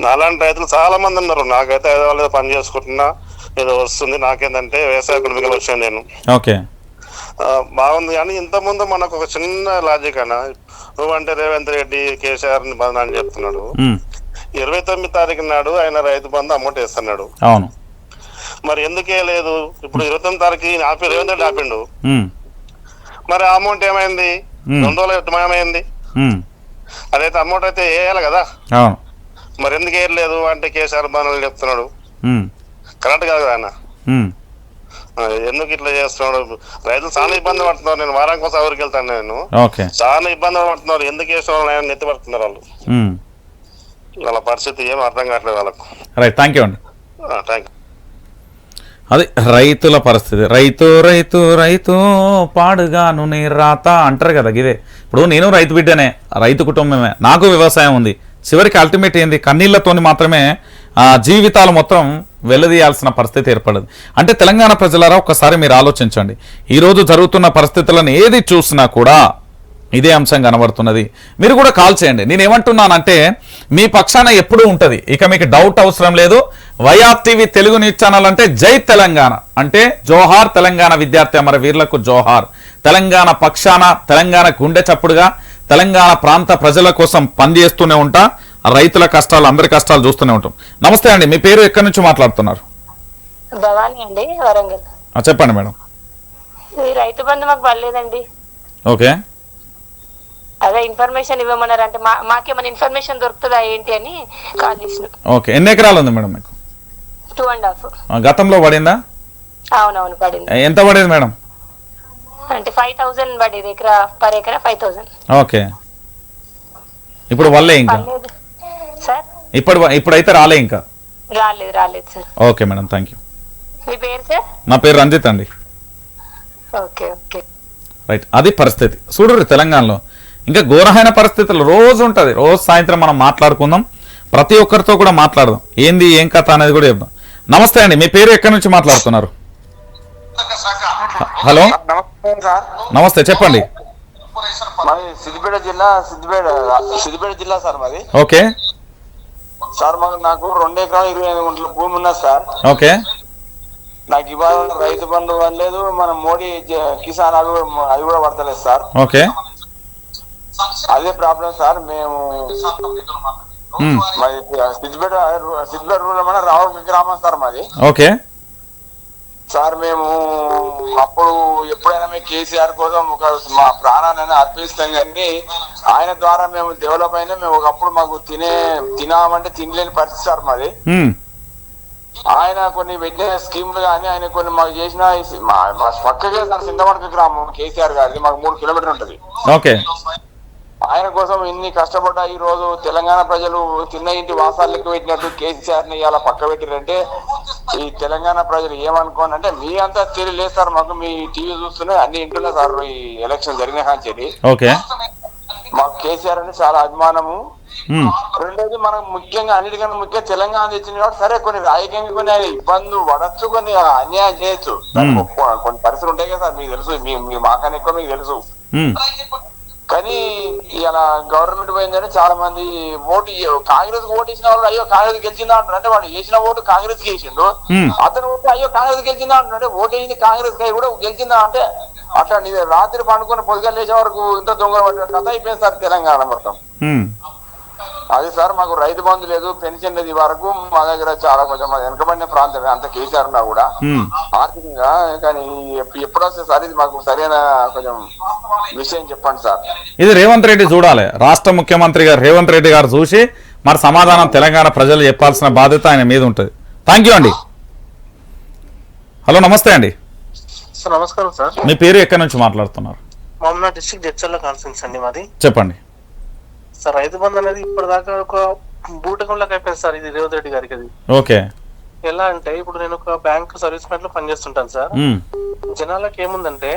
నాలాంటి రైతులు చాలా మంది ఉన్నారు. నాకైతే ఏదో పని చేసుకుంటున్నా, ఏదో వస్తుంది. నాకేందంటే వ్యవసాయ కుటుంబీకులు వచ్చాను నేను. ఓకే, బాగుంది. కానీ ఇంత ముందు మనకు ఒక చిన్న లాజిక్ అన్న, నువ్వంటే రేవంత్ రెడ్డి కేసీఆర్ ని బంధు అని చెప్తున్నాడు. 29 తారీఖు నాడు ఆయన రైతు బంధు అమౌంట్ వేస్తున్నాడు. అవును, మరి ఎందుకే లేదు? ఇప్పుడు 29 తారీఖు ఆపి రేవంత్ రెడ్డి ఆపిండు. మరి ఆ అమౌంట్ ఏమైంది? 2 రోజులు ఏమైంది? అదైతే అమౌంట్ అయితే వేయాలి కదా. మరి ఎందుకు వేయలేదు అంటే కేసీఆర్ బంధువులు చెప్తున్నాడు. కరెక్ట్ కాదు కదా అన్న? ఎందుకు ఇట్లా చేస్తున్నాడు? రైతులు చాలా ఇబ్బంది పడుతున్నారు. నేను వారం కోసం ఎవరికి వెళ్తాను, నేను చాలా ఇబ్బంది పడుతున్నారు. ఎందుకు చేస్తున్నారు నెత్తి పడుతున్నారు వాళ్ళు. వాళ్ళ పరిస్థితి ఏం అర్థం కావట్లేదు వాళ్ళకు. రైట్, థ్యాంక్ యూ అండి. Thank you. అది రైతుల పరిస్థితి. రైతు రైతు రైతు పాడుగాను నీ రాత అంటారు కదా. ఇదే ఇప్పుడు నేను రైతు బిడ్డనే, రైతు కుటుంబమే, నాకు వ్యవసాయం ఉంది. చివరికి అల్టిమేట్ ఏంది? కన్నీళ్లతోని మాత్రమే జీవితాలు మొత్తం వెల్లదీయాల్సిన పరిస్థితి ఏర్పడదు. అంటే తెలంగాణ ప్రజలారా ఒక్కసారి మీరు ఆలోచించండి. ఈరోజు జరుగుతున్న పరిస్థితులను ఏది చూసినా కూడా ఇదే అంశం కనబడుతున్నది. మీరు కూడా కాల్ చేయండి. నేనేమంటున్నానంటే మీ పక్షాన ఎప్పుడూ ఉంటుంది. ఇక మీకు డౌట్ అవసరం లేదు. వైఆర్టీవీ తెలుగు న్యూస్ ఛానల్ అంటే జై తెలంగాణ, అంటే జోహార్ తెలంగాణ విద్యార్థి అమర వీరులకు జోహార్. తెలంగాణ పక్షాన, తెలంగాణ గుండె చప్పుడుగా, తెలంగాణ ప్రాంత ప్రజల కోసం పనిచేస్తూనే ఉంటా. రైతుల కష్టాలు, అందరి కష్టాలు చూస్తూనే ఉంటాం. నమస్తే అండి, మీ పేరు ఎక్కడి నుంచి మాట్లాడుతున్నారు? భవానీ అండి, వరంగల్. చెప్పండి మేడం. రైతు బంధు మాకు పడలేదండి. ఓకే, అదే ఇన్ఫర్మేషన్ ఇవ్వమన్నారు. అంటే మాకేమైనా ఇన్ఫర్మేషన్ దొరుకుతుందా ఏంటి అని కాల్ చేసిన. ఓకే, ఎన్ని ఎకరాలు ఉంది మేడం మీకు? 2.5. గతంలో పడిందా? అవునవును పడింది. ఎంత పడేది మేడం? అంటే 5,000 పడేది పర్ ఎకరా 5,000. ఓకే, ఇప్పుడు వల్లే ఇంకా సార్? ఇప్పుడైతే రాలే ఇంకా? రాలేదు sir. Okay madam, thank you. మీ పేరు సార్? నా పేరు రంజిత్ అండి. Okay okay, right. అది పరిస్థితి చూడరు తెలంగాణలో. ఇంకా ఘోరమైన పరిస్థితులు రోజు ఉంటుంది. రోజు సాయంత్రం మనం మాట్లాడుకుందాం, ప్రతి ఒక్కరితో కూడా మాట్లాడదాం. ఏంది ఏం కథ అనేది కూడా చెప్దాం. నమస్తే అండి, మీ పేరు ఎక్కడి నుంచి మాట్లాడుతున్నారు? హలో, నమస్తే, చెప్పండి. మాది సిద్దిపేట జిల్లా సార్ మాది. ఓకే సార్, నాకు 2 ఎకరాలు 25 గుంటల భూమి ఉన్నది సార్. ఓకే, నాకు ఇవాళ రైతు బంధు పడలేదు, మన మోడీ కిసాన్ అది కూడా పడతలేదు సార్. ఓకే, అదే ప్రాబ్లం సార్. మేము సిద్దిపేట రూరల్ మన రావుల గ్రామం సార్ మాది. ఓకే సార్, మేము అప్పుడు ఎప్పుడైనా మేము కేసీఆర్ కోసం మా ప్రాణాన్ని అర్పిస్తాం, కానీ ఆయన ద్వారా మేము డెవలప్ అయినా. మేము ఒకప్పుడు మాకు తినామంటే తినలేని పరిస్థితి సార్ మాది. ఆయన కొన్ని పెట్టిన స్కీమ్లు కానీ, ఆయన కొన్ని మాకు చేసిన పక్కకే సార్ సింతమడక గ్రామం కేసీఆర్ గారిది, మాకు 3 కిలోమీటర్లు ఉంటది. ఓకే, ఆయన కోసం ఇన్ని కష్టపడ్డా ఈ రోజు తెలంగాణ ప్రజలు తిన్న ఇంటి వాసాలకు పెట్టినట్టు కేసీఆర్ ని ఇలా పక్క పెట్టిరంటే ఈ తెలంగాణ ప్రజలు ఏమనుకోనంటే మీ అంతా తెలియలేదు సార్. మాకు మీ టీవీ చూస్తూనే అన్ని ఇంటున్నా సార్. ఈ ఎలక్షన్ జరిగిన కాంచెలి మాకు కేసీఆర్ అంటే చాలా అభిమానము. రెండోది మనకు ముఖ్యంగా అన్నిటికన్నా ముఖ్యంగా తెలంగాణ తెచ్చిన కాబట్టి సరే కొన్ని రాజకీయంగా కొన్ని ఇబ్బందులు పడచ్చు, కొన్ని అన్యాయం చేయొచ్చు. కొన్ని పరిస్థితులు ఉంటాయి కదా సార్, మీకు తెలుసు. మీ మాకన్నా ఎక్కువ మీకు తెలుసు. కానీ ఇలా గవర్నమెంట్ పోయిందని చాలా మంది కాంగ్రెస్ ఓటు వేసిన వాళ్ళు అయ్యో కాంగ్రెస్ గెలిచిందా అంటారు. అంటే వాడు వేసిన ఓటు కాంగ్రెస్ కి వేసిండు, అతను ఓటు అయ్యో కాంగ్రెస్ గెలిచిందా అంటున్నాడు. ఓటు వేసింది కాంగ్రెస్ కి కూడా గెలిచిందా అంటే అట్లా రాత్రి పండుకొని పొద్దుగా లేచే వరకు ఇంత దొంగలు పట్టిన కథ అయిపోయింది సార్ తెలంగాణ మొత్తం. అది సార్, మాకు రైతు బంధు లేదు, పెన్షన్ లేదు. వరకు మా దగ్గర చాలా కొంచెం వెనకబడిన ప్రాంతమే అంత కేసీఆర్ ఉన్నా కూడా ఆర్థికంగా. కానీ ఎప్పుడు వస్తే సార్ ఇది మాకు సరైన కొంచెం విషయం చెప్పండి సార్. ఇది రేవంత్ రెడ్డి చూడాలి. రాష్ట్ర ముఖ్యమంత్రి గారు రేవంత్ రెడ్డి గారు చూసి మరి సమాధానం తెలంగాణ ప్రజలు చెప్పాల్సిన బాధ్యత ఆయన మీద ఉంటుంది. థ్యాంక్ యూ అండి. హలో, నమస్తే అండి. నమస్కారం సార్. మీ పేరు ఎక్కడి నుంచి మాట్లాడుతున్నారు? మామూలు డిస్ట్రిక్ట్ జడ్చర్ల కాన్ఫరెన్స్ అండి మాది. చెప్పండి సార్. రైతు బంధు అనేది ఇప్పటిదాకా ఒక బూటకంలాగా అయిపోయింది సార్ ఇది రేవంత్ రెడ్డి గారికి. అది ఓకే, ఎలా అంటే ఇప్పుడు నేను ఒక బ్యాంక్ సర్వీస్ మ్యాన్ లో పనిచేస్తుంటాను సార్. జనాలకు ఏముందంటే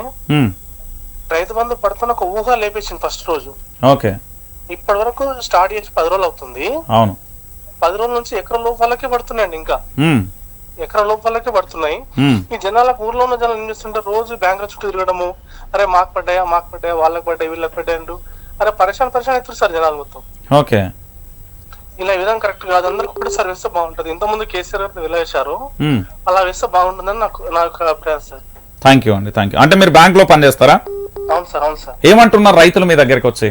రైతు బంధు పడుతున్న ఒక ఊహ లేపేసింది ఫస్ట్ రోజు. ఓకే, ఇప్పటి వరకు స్టార్ట్ చేసి 10 రోజులు అవుతుంది. అవును, 10 రోజుల నుంచి ఎకరం లోపలకే పడుతున్నాయండి. ఇంకా ఎకరం లోపలకే పడుతున్నాయి. ఈ జనాలకు ఊర్లో ఉన్న జనాలు ఏం చేస్తుంటే రోజు బ్యాంకుల చుట్టూ తిరగడము, అరే మాకు పడ్డాయా వాళ్ళకి పడ్డాయి వీళ్ళకి పడ్డాయి అంటూ అరే పరేషాన్ అవుతారు సార్ జనాలు మొత్తం. ఓకే, ఇలా ఈ విధంగా కరెక్ట్ కాదు. అందరికి ఒకటి సార్ వేస్తే బాగుంటది. ఇంత ముందు కేసీఆర్ గారు ఎలా వేశారు అలా వేస్తే బాగుంటుందని నాకు అభిప్రాయం సార్. థ్యాంక్ యూ అండి, థ్యాంక్ యూ. అంటే మీరు బ్యాంక్ లో పనిచేస్తారా? అవును సార్, అవును సార్. ఏమంటున్నారు రైతులు మీ దగ్గరికి వచ్చి?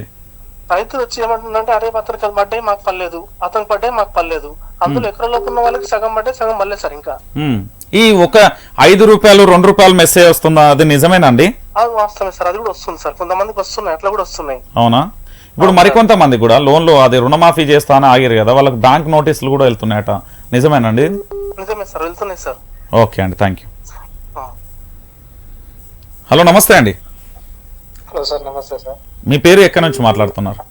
రైతులు వచ్చి ఏమంటుందంటే అరే అతనికి అది పడ్డాయి మాకు పర్లేదు, అతనికి పడ్డాయి మాకు పర్లేదు. అందులో ఎకరాలకు ఉన్న వాళ్ళకి సగం పడ్డాయి సగం పర్లేదు సార్. ఇంకా ఈ ఒక 5 రూపాయలు 2 రూపాయలు మెసేజ్ వస్తుందా, అది నిజమేనండి? అది వాస్తవమే సార్, అది కూడా వస్తుంది సార్. కొంతమందికి వస్తున్నాయి, అట్లా కూడా వస్తున్నాయి. అవునా? ఇప్పుడు మరికొంతమంది కూడా లోన్లు అది రుణమాఫీ చేస్తానని ఆగిరు కదా, వాళ్ళకి బ్యాంక్ నోటీసులు కూడా వెళ్తున్నాయట, నిజమేనండి? నిజమే సార్, వెళ్తున్నాయి సార్. ఓకే అండి, థ్యాంక్ యూ. హలో, నమస్తే అండి. హలో సార్, నమస్తే సార్. మీ పేరు ఎక్కడి నుంచి మాట్లాడుతున్నారు?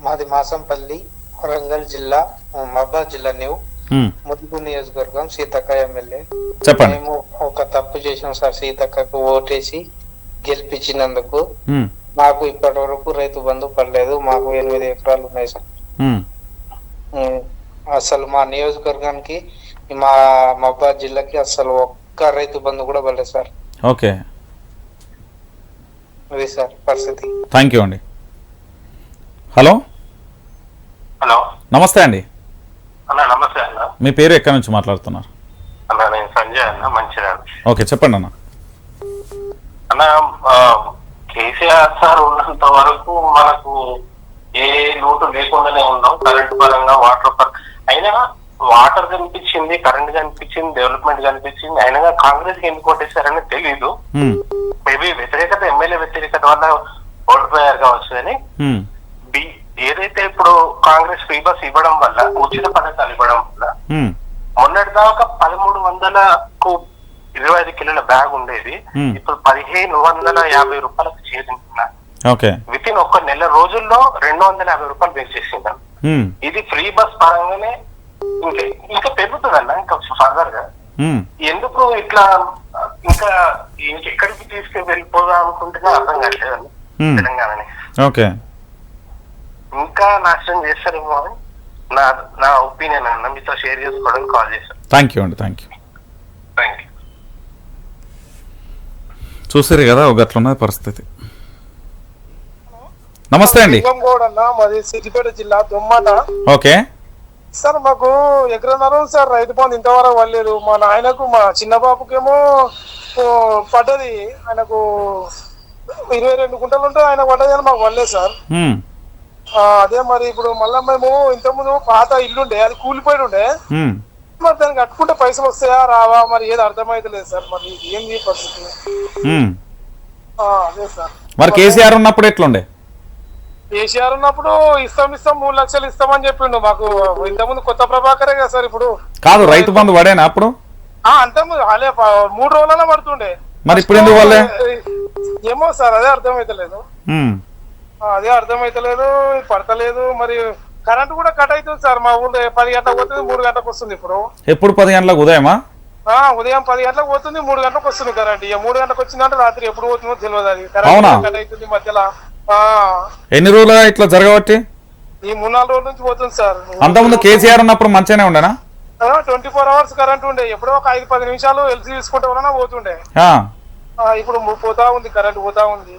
మాది మాసంపల్లి, వరంగల్ జిల్లా, మహబూబాబాద్ జిల్లా న్యూ ముదుగు నియోజకవర్గం, సీతక్క ఎమ్మెల్యే. చెప్పండి. మేము ఒక తప్పు చేసాం సార్, సీతక్కకు ఓటేసి గెలిపించినందుకు. మాకు ఇప్పటి వరకు రైతు బంధు పడలేదు. మాకు 8 ఎకరాలు ఉన్నాయి సార్. అసలు మా నియోజకవర్గానికి, మా మహబూబాబాద్ జిల్లాకి అసలు ఒక్క రైతు బంధు కూడా పడలేదు సార్. ఓకే, అది సార్ పరిస్థితి. థ్యాంక్ యూ అండి. హలో, హలో, నమస్తే అండి. అన్న నమస్తే అన్న. మీ పేరు ఎక్కడి నుంచి మాట్లాడుతున్నారు? అన్న నేను సంజయ్ అన్న, మంచిర్యాల. ఓకే, చెప్పండి అన్న. అన్న కేసీఆర్ సార్ ఉన్నంత వరకు మనకు ఏ లోటు లేకుండానే ఉన్నాం. కరెంట్ పరంగా, వాటర్ పరంగా అయినా వాటర్ కనిపించింది, కరెంట్ కనిపించింది, డెవలప్మెంట్ కనిపించింది. అయినా కాంగ్రెస్ కి ఎందుకు ఓటేశారని తెలీదు. మేబీ వ్యతిరేకత, ఎమ్మెల్యే వ్యతిరేకత వల్ల ఓడిపోయారు కావచ్చు. కానీ ఏదైతే ఇప్పుడు కాంగ్రెస్ ఫ్రీ బస్ ఇవ్వడం వల్ల, ఉచిత పథకాలు ఇవ్వడం వల్ల మొన్నటి దాకా 1300కు 25 కిలోల బ్యాగ్ ఉండేది, ఇప్పుడు 1550 రూపాయలకు చేరుతున్నారు. విత్ ఇన్ ఒక్క నెల రోజుల్లో 250 రూపాయలు పెంచేసిందాం. ఇది ఫ్రీ బస్ పరంగానే ఇంకా పెరుగుతుందన్న, ఇంకా ఫర్దర్ గా. ఎందుకు ఇట్లా ఇంకా ఇంకెక్కడికి తీసుకెళ్ళిపోదాం అనుకుంటున్నా అర్థం కావట్లేదు తెలంగాణని. ఇంకా నాశనం చేస్తారేమో అని నా ఒపీనియన్ అన్న, మీతో షేర్ చేసుకోవడానికి కాల్ చేశాను. థ్యాంక్ యూ అండి, థ్యాంక్ యూ. Thank you. చూసారు కదా ఒక అట్లున్నది పరిస్థితి. నమస్తే అండి. మాది సిద్దిపేట జిల్లా దొమ్మట. ఓకే సార్, మాకు ఎకరన్నర సార్ రైతు బంధు ఇంతవరకు పడలేదు. మా నాయనకు, మా చిన్న బాబుకేమో పడ్డది. ఆయనకు 22 గుంటలు ఉంటే ఆయన పడ్డది అని మాకు పడలేదు సార్. అదే మరి ఇప్పుడు మళ్ళా మేము ఇంతకుముందు పాత ఇల్లుండే, అది కూలిపోయి ఉండే. మరి దానికి కట్టుకుంటే పైసలు వస్తాయా రావా, మరి ఏది అర్థమైతలేదు సార్. మరి ఏంది పరిస్థితి? అదే సార్. మరి కేసీఆర్ ఉన్నప్పుడు ఎట్లుండే? కేసీఆర్ ఉన్నప్పుడు ఇస్తాం 3 లక్షలు ఇస్తామని చెప్పిండు మాకు. ఇంతకుముందు కొత్త ప్రభాకరే కదా సార్. ఇప్పుడు కాదు, రైతు బంధు పడేనా అప్పుడు? అంతే, 3 రోజులనే పడుతుండే. మరి ఇప్పుడు ఎందుకు వాళ్ళే? ఏమో సార్, అదే అర్థమైతలేదు. పడతలేదు. మరి కరెంట్ కూడా కట్ అవుతుంది సార్. మా ఊళ్ళో 10 గంటలకు పోతుంది, 3 గంటలకు వస్తుంది. ఇప్పుడు ఎప్పుడు 10 గంటలకు ఉదయమా? ఉదయం 10 గంటలకు పోతుంది, 3 గంటలకు వస్తుంది కరెంట్. 3 గంటలకు వచ్చిందంటే రాత్రి ఎప్పుడు పోతుందో తెలియదు. అది కరెంట్ కట్ అవుతుంది మధ్యలో. ఎన్ని రోజులుగా ఇట్లా జరగబట్టి? ఈ 3-4 రోజుల నుంచి పోతుంది సార్. అంతకుముందు కేసీఆర్ ఉన్నప్పుడు మంచిగానే ఉండేనా? 24 అవర్స్ కరెంట్ ఉండే. ఎప్పుడో ఒక 5-10 నిమిషాలు ఎల్సీ తీసుకుంటే వలన పోతుండే. ఇప్పుడు పోతా ఉంది, కరెంట్ పోతా ఉంది.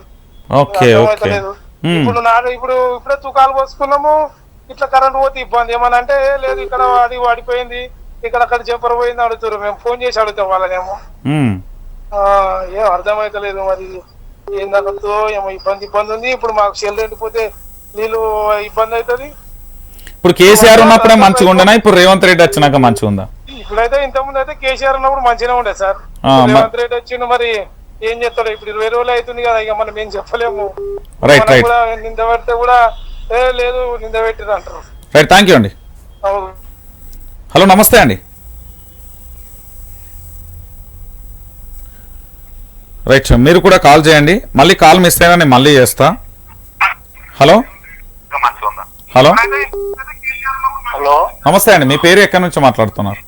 ఇప్పుడే తుకాలు పోసుకున్నాము. ఇట్లా కరెంట్ పోతే ఇబ్బంది ఏమన్నా అంటే, లేదు ఇక్కడ అది వాడిపోయింది, ఇక్కడ అక్కడ చెంపర పోయింది అడుగుతారు. మేము ఫోన్ చేసి అడుగుతాం వాళ్ళనేమో. ఏం అర్థమైతలేదు. మరి ఏందో ఏమో ఇబ్బంది ఉంది. ఇప్పుడు మాకు సెల్ ఎండిపోతే నీళ్ళు ఇబ్బంది అవుతుంది. ఇప్పుడు కేసీఆర్ ఉన్నప్పుడే మంచిగా ఉండేనా, ఇప్పుడు రేవంత్ రెడ్డి వచ్చినాక మంచిగా ఉందా? ఇప్పుడైతే ఇంతకుముందు అయితే కేసీఆర్ ఉన్నప్పుడు మంచిగా ఉండే సార్. రేవంత్ రెడ్డి వచ్చిండు, మరి ఏం చెప్తాడు? ఇప్పుడు 20 రోజులు అవుతుంది కదా, ఇక మనం ఏం చెప్పలేము. నింద పెడితే కూడా లేదు, నింద పెట్టిరు అంటారు. రైట్, థ్యాంక్ యూ అండి. హలో, నమస్తే అండి. రైట్, మీరు కూడా కాల్ చేయండి. మళ్ళీ కాల్ మిస్ అయినా నేను మళ్ళీ చేస్తా. హలో హలో హలో, నమస్తే అండి. మీ పేరు ఎక్కడి నుంచి మాట్లాడుతున్నారు?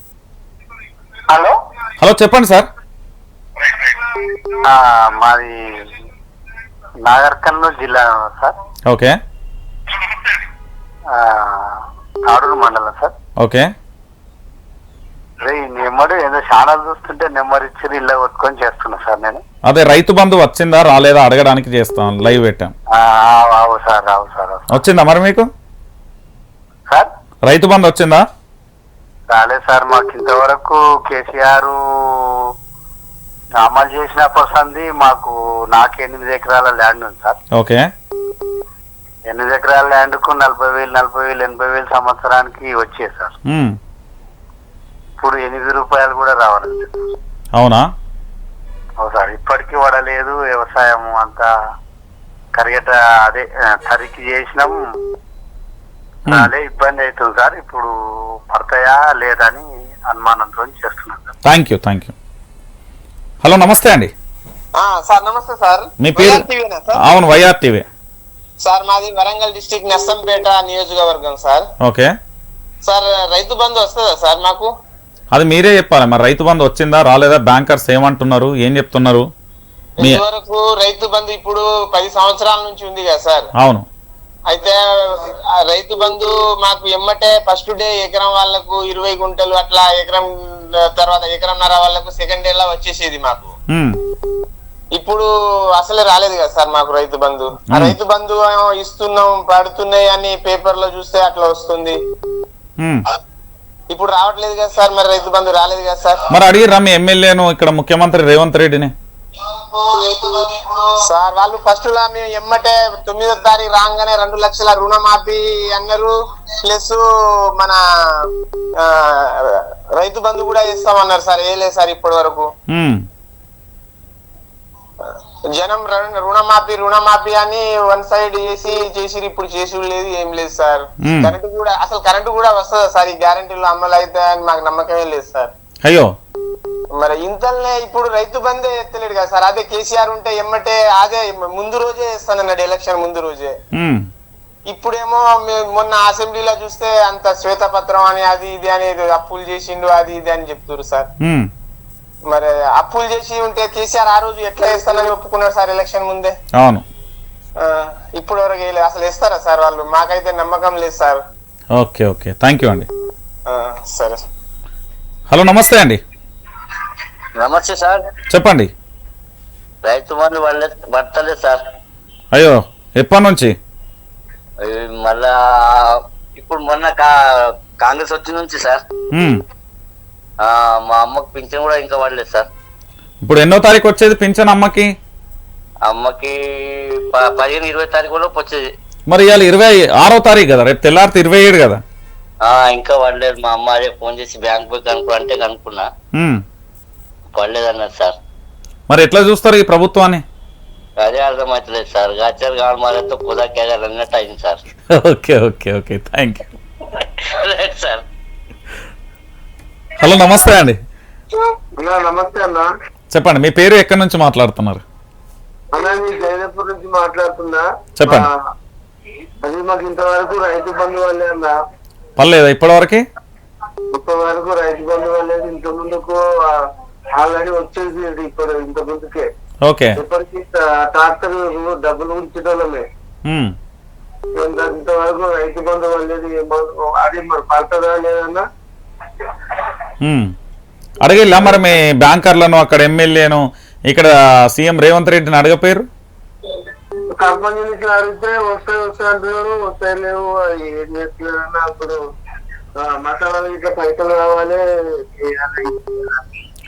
హలో హలో, చెప్పండి సార్. మాది నాగర్ కర్నూలు జిల్లా సార్. ఓకే, ఆడూరు మండలం సార్. ఓకే. నెంబర్ ఏదో ఛానల్ చూస్తుంటే నెంబర్ ఇచ్చి ఇల్లు కొట్టుకొని చేస్తున్నా సార్ నేను. అదే రైతు బంధు వచ్చిందా రాలేదా అడగడానికి చేస్తాం, లైవ్ పెట్టాం. అవు సార్ అవు సార్. వచ్చిందా మరి మీకు సార్? రైతు బంధు వచ్చిందా? రాలేదు సార్, మాకు ఇంతవరకు కేసీఆర్ అమలు చేసిన పర్సంది మాకు. నాకు 8 ఎకరాల ల్యాండ్ ఉంది సార్. ఓకే. 8 ఎకరాల ల్యాండ్ కు 40,000 80,000 సంవత్సరానికి వచ్చేది సార్. ఇప్పుడు 8 రూపాయలు కూడా రావాలండి. అవునా? అవును సార్, ఇప్పటికీ పడలేదు. వ్యవసాయం అంతా కరిగట అదే తరికి చేసినాం, అదే ఇబ్బంది అవుతుంది సార్. ఇప్పుడు పడతాయా లేదని అనుమానంతో చేస్తున్నాం సార్. Thank you. హలో నమస్తే అండి. సార్ నమస్తే సార్. మీ పేరు? అవును, వైఆర్ టీవీ సార్. మాది వరంగల్ డిస్ట్రిక్ట్ నర్సంపేట నియోజకవర్గం sir. Okay sir, Rythu Bandhu వస్తుందా సార్ మాకు? అది మీరే చెప్పాలి మరి. రైతు బంధు వచ్చిందా రాలేదా? బ్యాంకర్స్ ఏమంటున్నారు, ఏం చెప్తున్నారు? ఇంతవరకు రైతు బంధు ఇప్పుడు 10 సంవత్సరాల నుంచి ఉంది కదా సార్. అవును. అయితే రైతు బంధు మాకు ఎమ్మటే ఫస్ట్ డే ఎకరం వాళ్ళకు 20 గుంటలు అట్లా, ఎకరం తర్వాత ఎకరంన్నర వాళ్ళకు సెకండ్ డే లా వచ్చేసేది మాకు. ఇప్పుడు అసలే రాలేదు కదా సార్ మాకు రైతు బంధు. ఆ రైతు బంధు ఇస్తున్నాం పడుతున్నాయి అని పేపర్ లో చూస్తే అట్లా వస్తుంది. ఇప్పుడు రావట్లేదు కదా సార్. మరి రైతు బంధు రాలేదు కదా సార్. మరి అడిగిరా మీ ఎమ్మెల్యేను, ఇక్కడ ముఖ్యమంత్రి రేవంత్ రెడ్డిని? సార్ వాళ్ళు ఫస్ట్ లా మేము ఎమ్మటే 9వ తారీఖు రాగానే 2 లక్షల రుణమాఫీ అన్నారు. ప్లస్ మన రైతు బంధు కూడా ఇస్తామన్నారు సార్. వేయలేదు సార్ ఇప్పటి వరకు. జనం రుణమాఫీ అని వన్ సైడ్ చేసి ఇప్పుడు చేసి లేదు, ఏం లేదు సార్. కరెంటు కూడా వస్తుందా సార్? ఈ గ్యారంటీలో అమలు అయితే అని మాకు నమ్మకమే లేదు సార్. అయ్యో, మరి ఇంతలనే ఇప్పుడు రైతు బందే ఎత్తలేడు కదా సార్. అదే కేసీఆర్ ఉంటే ఎమ్మటే అదే ముందు రోజే ఇస్తానన్నాడు, ఎలక్షన్ ముందు రోజే. ఇప్పుడేమో మొన్న అసెంబ్లీలో చూస్తే అంత శ్వేతపత్రం అని అది ఇది అనేది అప్పులు చేసిండు అది ఇది అని చెప్తున్నారు సార్. మరి అప్పులు చేసి ఉంటే కేసీఆర్ ఆ రోజు ఎట్లా ఇస్తానని ఒప్పుకున్నారు సార్ ఎలక్షన్ ముందే. అవును. ఇప్పుడు వరకు అసలు ఇస్తారా సార్ వాళ్ళు? మాకైతే నమ్మకం లేదు సార్. ఓకే థ్యాంక్ యూ అండి. సరే. హలో నమస్తే అండి. నమస్తే సార్. చెప్పండి. రైతు బంధు పడతలేదు సార్. అయ్యో, ఎప్పటి నుంచి? మళ్ళా ఇప్పుడు మొన్న కాంగ్రెస్ వచ్చిన నుంచి సార్. మా అమ్మకి పింఛన్ కూడా ఇంకా పడలేదు సార్. ఇప్పుడు ఎన్నో తారీఖు వచ్చేది పింఛన్ అమ్మకి? అమ్మకి 15-20 తారీఖు లోపు వచ్చేది. మరి ఇవాళ 26వ తారీఖు కదా, రేపు తెల్లారితే 27 కదా. ఇంకా పడలేదు. మా అమ్మ అదే ఫోన్ చేసి బ్యాంక్ పోయి కనుక్కుంటే కనుక్కున్నా, పడలేదు అన్నారు సార్. మరి ఎట్లా చూస్తారు ఈ ప్రభుత్వాన్ని? అదే అర్థమవుతలేదు సార్. గాచారు గాలమాలతో కుదాకేగారు అన్నట్టు అయింది sir. Okay thank you. Right sir. Hello నమస్తే అండి. నమస్తే అన్న. చెప్పండి, మీ పేరు ఎక్కడి నుంచి మాట్లాడుతున్నారు? అన్న నేను జైనపూర్ నుంచి మాట్లాడుతున్నా. చెప్పండి. అది మాకు ఇంతవరకు రైతు బంధు వల్లే అన్న. పర్లేదా ఇప్పటి వరకు? ఇప్పటివరకు రైతు బంధు వల్లేదు. ఇంత ముందుకు ఆల్రెడీ వచ్చేసి ఇప్పుడు ఇంత ముందుకే. ఓకే. ఇప్పటికీ ట్రాక్టర్ డబ్బులు ఉంచడమే. ఇంతవరకు రైతు బంధు వల్లేదు. అది మరి పడుతుందా లేదన్నా? అడగలా మరి మీ బ్యాంకర్లను, అక్కడ ఎమ్మెల్యేను, ఇక్కడ సీఎం రేవంత్ రెడ్డిని అడగపోయారు? కంపెనీకి అడిగితే వస్తాయి అంటున్నారు, వస్తాయి లేవు. ఏం చేస్తున్నా అప్పుడు మసాలాలు ఇట్లా పైసలు కావాలి.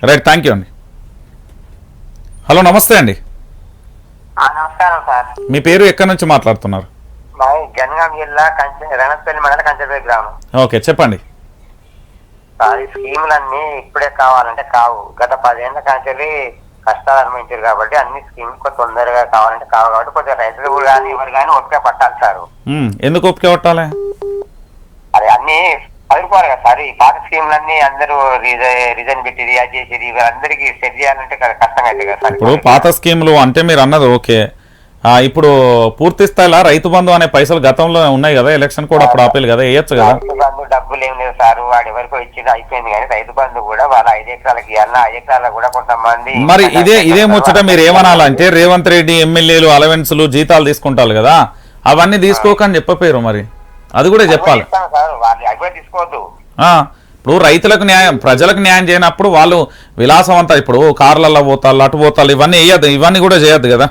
రైట్, థ్యాంక్ యూ అండి. హలో నమస్తే అండి. నమస్కారం సార్. మీ పేరు ఎక్కడి నుంచి మాట్లాడుతున్నారు? జనగాం జిల్లా రణపల్లి మండలం కంచపల్లి గ్రామం. ఓకే చెప్పండి. ఈ స్కీములన్నీ ఇప్పుడే కావాలంటే కావు. గత 10 ఏళ్ల కంచెల్లి కష్టాలు అనుభవించారు కాబట్టి అన్ని స్కీమ్స్ తొందరగా కావాలంటే కావు. కాబట్టి కొంచెం రైతులు కానీ ఎవరు కానీ ఓపిక పట్టాలి సార్. ఎందుకు ఓపిక పట్టాలి? అది అన్ని చదువుకోవాలి కదా సార్. ఈ పాత స్కీములన్నీ అందరూ రీజన్ పెట్టి రియాజ్ చేసేది అందరికి సెట్ చేయాలంటే కష్టం అయితే కదా సార్. ఇప్పుడు పాత స్కీములు అంటే మీరు అన్నది ఓకే. ఇప్పుడు పూర్తి స్థాయిలో రైతు బంధు అనే పైసలు గతంలో ఉన్నాయి కదా, ఎలక్షన్ కూడా అప్పుడు ఆపేలు కదా, వేయచ్చు కదా. రైతు బంధు డబ్బులు ఏం లేదు సార్. వాడు ఎవరికో ఇచ్చింది అయిపోయింది. కానీ రైతు బంధు కూడా వాళ్ళ 5 ఎకరాలకి ఇవ్వాలి. 5 ఎకరాలకు కూడా కొంతమంది మరి ఇదే ముచ్చట మీరు ఏమనాలంటే రేవంత్ రెడ్డి ఎమ్మెల్యేలు అలవెన్స్లు జీతాలు తీసుకుంటారు కదా, అవన్నీ తీసుకోకని చెప్పపోయారు. మరి అది కూడా చెప్పాలి. సార్ వాళ్ళు అవి తీసుకోవద్దు. ఇప్పుడు రైతులకు న్యాయం, ప్రజలకు న్యాయం చేయనప్పుడు వాళ్ళు విలాసవంతా ఇప్పుడు కార్లలో పోతాళ్ళు, అటు పోతాళ్ళు, ఇవన్నీ వేయద్దు, ఇవన్నీ కూడా చేయొద్దు కదా.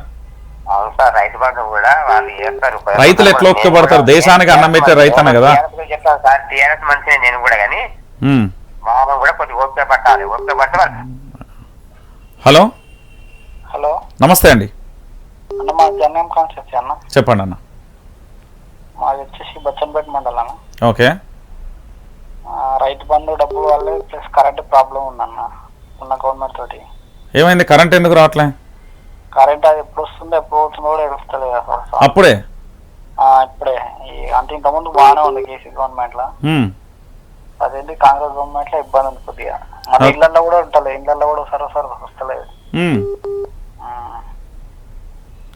అవును సార్, రైతు బంధు కూడా వాళ్ళు చేస్తారు. రైతులు ఎట్లా ఒప్పుకోబడతారు? దేశానికి అన్నం పెట్టే రైతన్న కదా. చెప్తాను సార్, టీఆర్ఎస్ మంచిగా నేను కూడా, కానీ మామూలు కూడా కొద్దిగా ఓపిక పట్టాలి. ఓపిక పట్టి హలో హలో నమస్తే అండి. అన్న మా జన్యం కాన్సెప్ట్ అన్న. చెప్పండి అన్న. మాది వచ్చేసి బచ్చన్పేట మండలం. ఓకే. రైతు బంధు డబ్బుల వల్ల ప్లస్ కరెంట్ ప్రాబ్లం ఉందన్న ఉన్న గవర్నమెంట్ తోటి. ఏమైంది? కరెంట్ ఎందుకు రావట్లే? కరెంట్ అది ఎప్పుడు వస్తుందో ఎప్పుడు పోతుందో కూడా తెలుస్తలేదు అసలు. అప్పుడే ఇప్పుడే అంటే ఇంతకుముందు బాగానే ఉంది కేసీ గవర్నమెంట్ లో. అదేంటి కాంగ్రెస్ గవర్నమెంట్ లో ఇబ్బంది ఉంది కొద్దిగా. మన ఇళ్లలో కూడా ఉంటలేదు, ఇళ్లలో కూడా సరసర వస్తలేదు.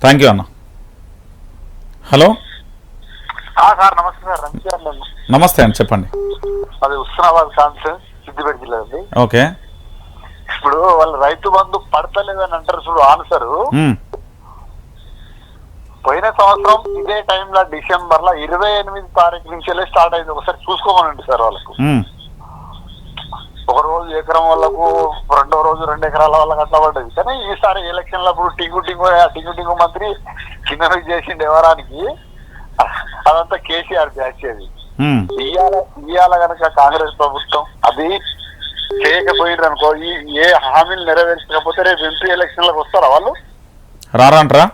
థ్యాంక్ యూ అన్న. హలో సార్ నమస్తే సార్, రంజిత్ అండి. నమస్తే అండి, చెప్పండి. అది హుస్నాబాద్ కాన్ఫరెన్స్ సిద్దిపేట జిల్లా అండి. ఓకే. ఇప్పుడు వాళ్ళు రైతు బంధు పడతలేదని అంటారు చూడు ఆన్సర్. పోయిన సంవత్సరం ఇదే టైంలో డిసెంబర్ లో 28 తారీఖు నుంచి స్టార్ట్ అయింది. ఒకసారి చూసుకోమనండి సార్ వాళ్ళకు. ఒక రోజు ఎకరం వాళ్ళకు, రెండో రోజు 2 ఎకరాల వాళ్ళకి అట్లా పడ్డది. కానీ ఈసారి ఎలక్షన్ లో టింగు టింగు మంత్రి కింద చేసిండు ఎవరానికి, అదంతా కేసీఆర్ బ్యాచ్. అది ఇవాళ కనుక కాంగ్రెస్ ప్రభుత్వం అది చేయకపోయింది అనుకో, ఏ హామీలు నెరవేర్చకపోతే రేపు ఎంపీ ఎలక్షన్ లకు వస్తారా వాళ్ళు? రారంటారా?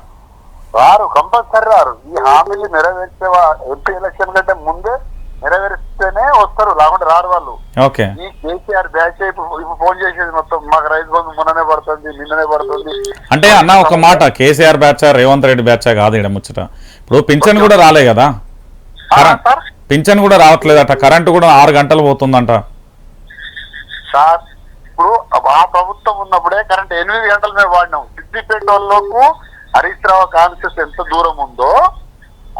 రారు, కంపల్సరీ రారు. ఈ హామీలు నెరవేర్చే ఎంపీ ఎలక్షన్ కంటే ముందే నెరవేరిస్తేనే వస్తారు, లేకుంటే రారు వాళ్ళు. ఓకే. ఈ కేసీఆర్ బ్యాచ్ ఇప్పుడు ఫోన్ చేసేది మొత్తం మాకు రైతు బంధు మొన్ననే పడుతుంది, నిన్ననే పడుతుంది అంటే అన్న ఒక మాట, కేసీఆర్ బ్యాచా రేవంత్ రెడ్డి బ్యాచా కాదు ఇక్కడ ముచ్చట. ఇప్పుడు పింఛన్ కూడా రాలే కదా, పింఛన్ కూడా రావట్లేదట, కరెంటు కూడా 6 గంటలు పోతుందంట సార్. ఇప్పుడు ఆ ప్రభుత్వం ఉన్నప్పుడే కరెంట్ 8 గంటలు మేము వాడినాం. సిద్దిపేట వాళ్ళకు హరీష్ రావు కాన్సెప్ట్ ఎంత దూరం ఉందో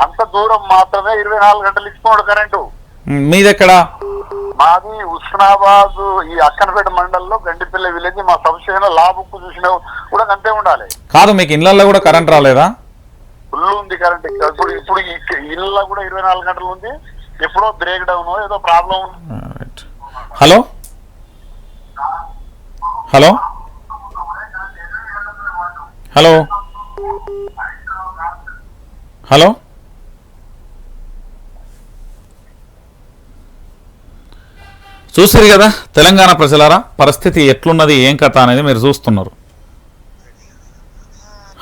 అంత దూరం మాత్రమే 24 గంటలు ఇస్తున్నాడు కరెంటు. మీదెక్కడ? మాది హుస్నాబాద్ ఈ అక్కనపేట మండలంలో గండిపల్లి విలేజ్. మా సంశయం లాభకు చూసినా కూడా అంతే ఉండాలి. కాదు, మీకు ఇళ్లలో కూడా కరెంట్ రాలేదా? ఫుల్ ఉంది కరెంట్. ఇప్పుడు ఇళ్ళలో కూడా 24 గంటలు ఉంది. ఎప్పుడో బ్రేక్ డౌన్ ఏదో problem. Hello hello hello hello చూసారు కదా తెలంగాణ ప్రజలారా, పరిస్థితి ఎట్లున్నది, ఏం కథ అనేది మీరు చూస్తున్నారు.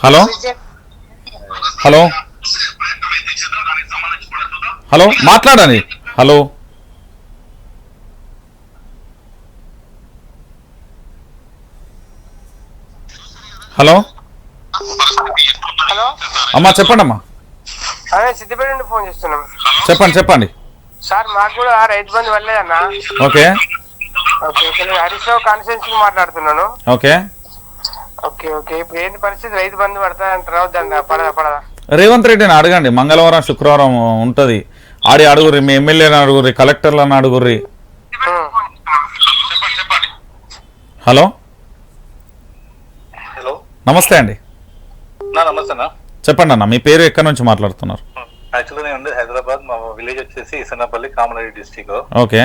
హలో హలో హలో మాట్లాడండి. హలో హలో హలో అమ్మా, చెప్పండి అమ్మా. అదే సిద్దిపేట నుండి ఫోన్ చేస్తున్నాం. చెప్పండి సార్ మాకు కూడా Rythu Bandhu వల్లేదన్నా. Okay okay okay, నేను హరీష్ రావు కాన్స్టిట్యూన్సీ మాట్లాడుతున్నాను. ఓకే ఓకే ఓకే, ఇప్పుడు ఏంటి పరిస్థితి? రైతు బంధు పడతా అంటారా వద్దా? పడదా? రేవంత్ రెడ్డిని అడగండి, మంగళవారం శుక్రవారం ఉంటది. అడుగుర్రి, మీ ఎమ్మెల్యేని అడుగుర్రి, కలెక్టర్లను అడుగుర్రి. హలో హలో నమస్తే అండి. నమస్తే అన్న. చెప్పండి అన్న, మీ పేరు ఎక్కడి నుంచి మాట్లాడుతున్నారు? యాక్చువల్గా నేను ఉండేది హైదరాబాద్, మా విలేజ్ వచ్చేసి ఇసన్నపల్లి, కామారెడ్డి డిస్టిక్. ఓకే.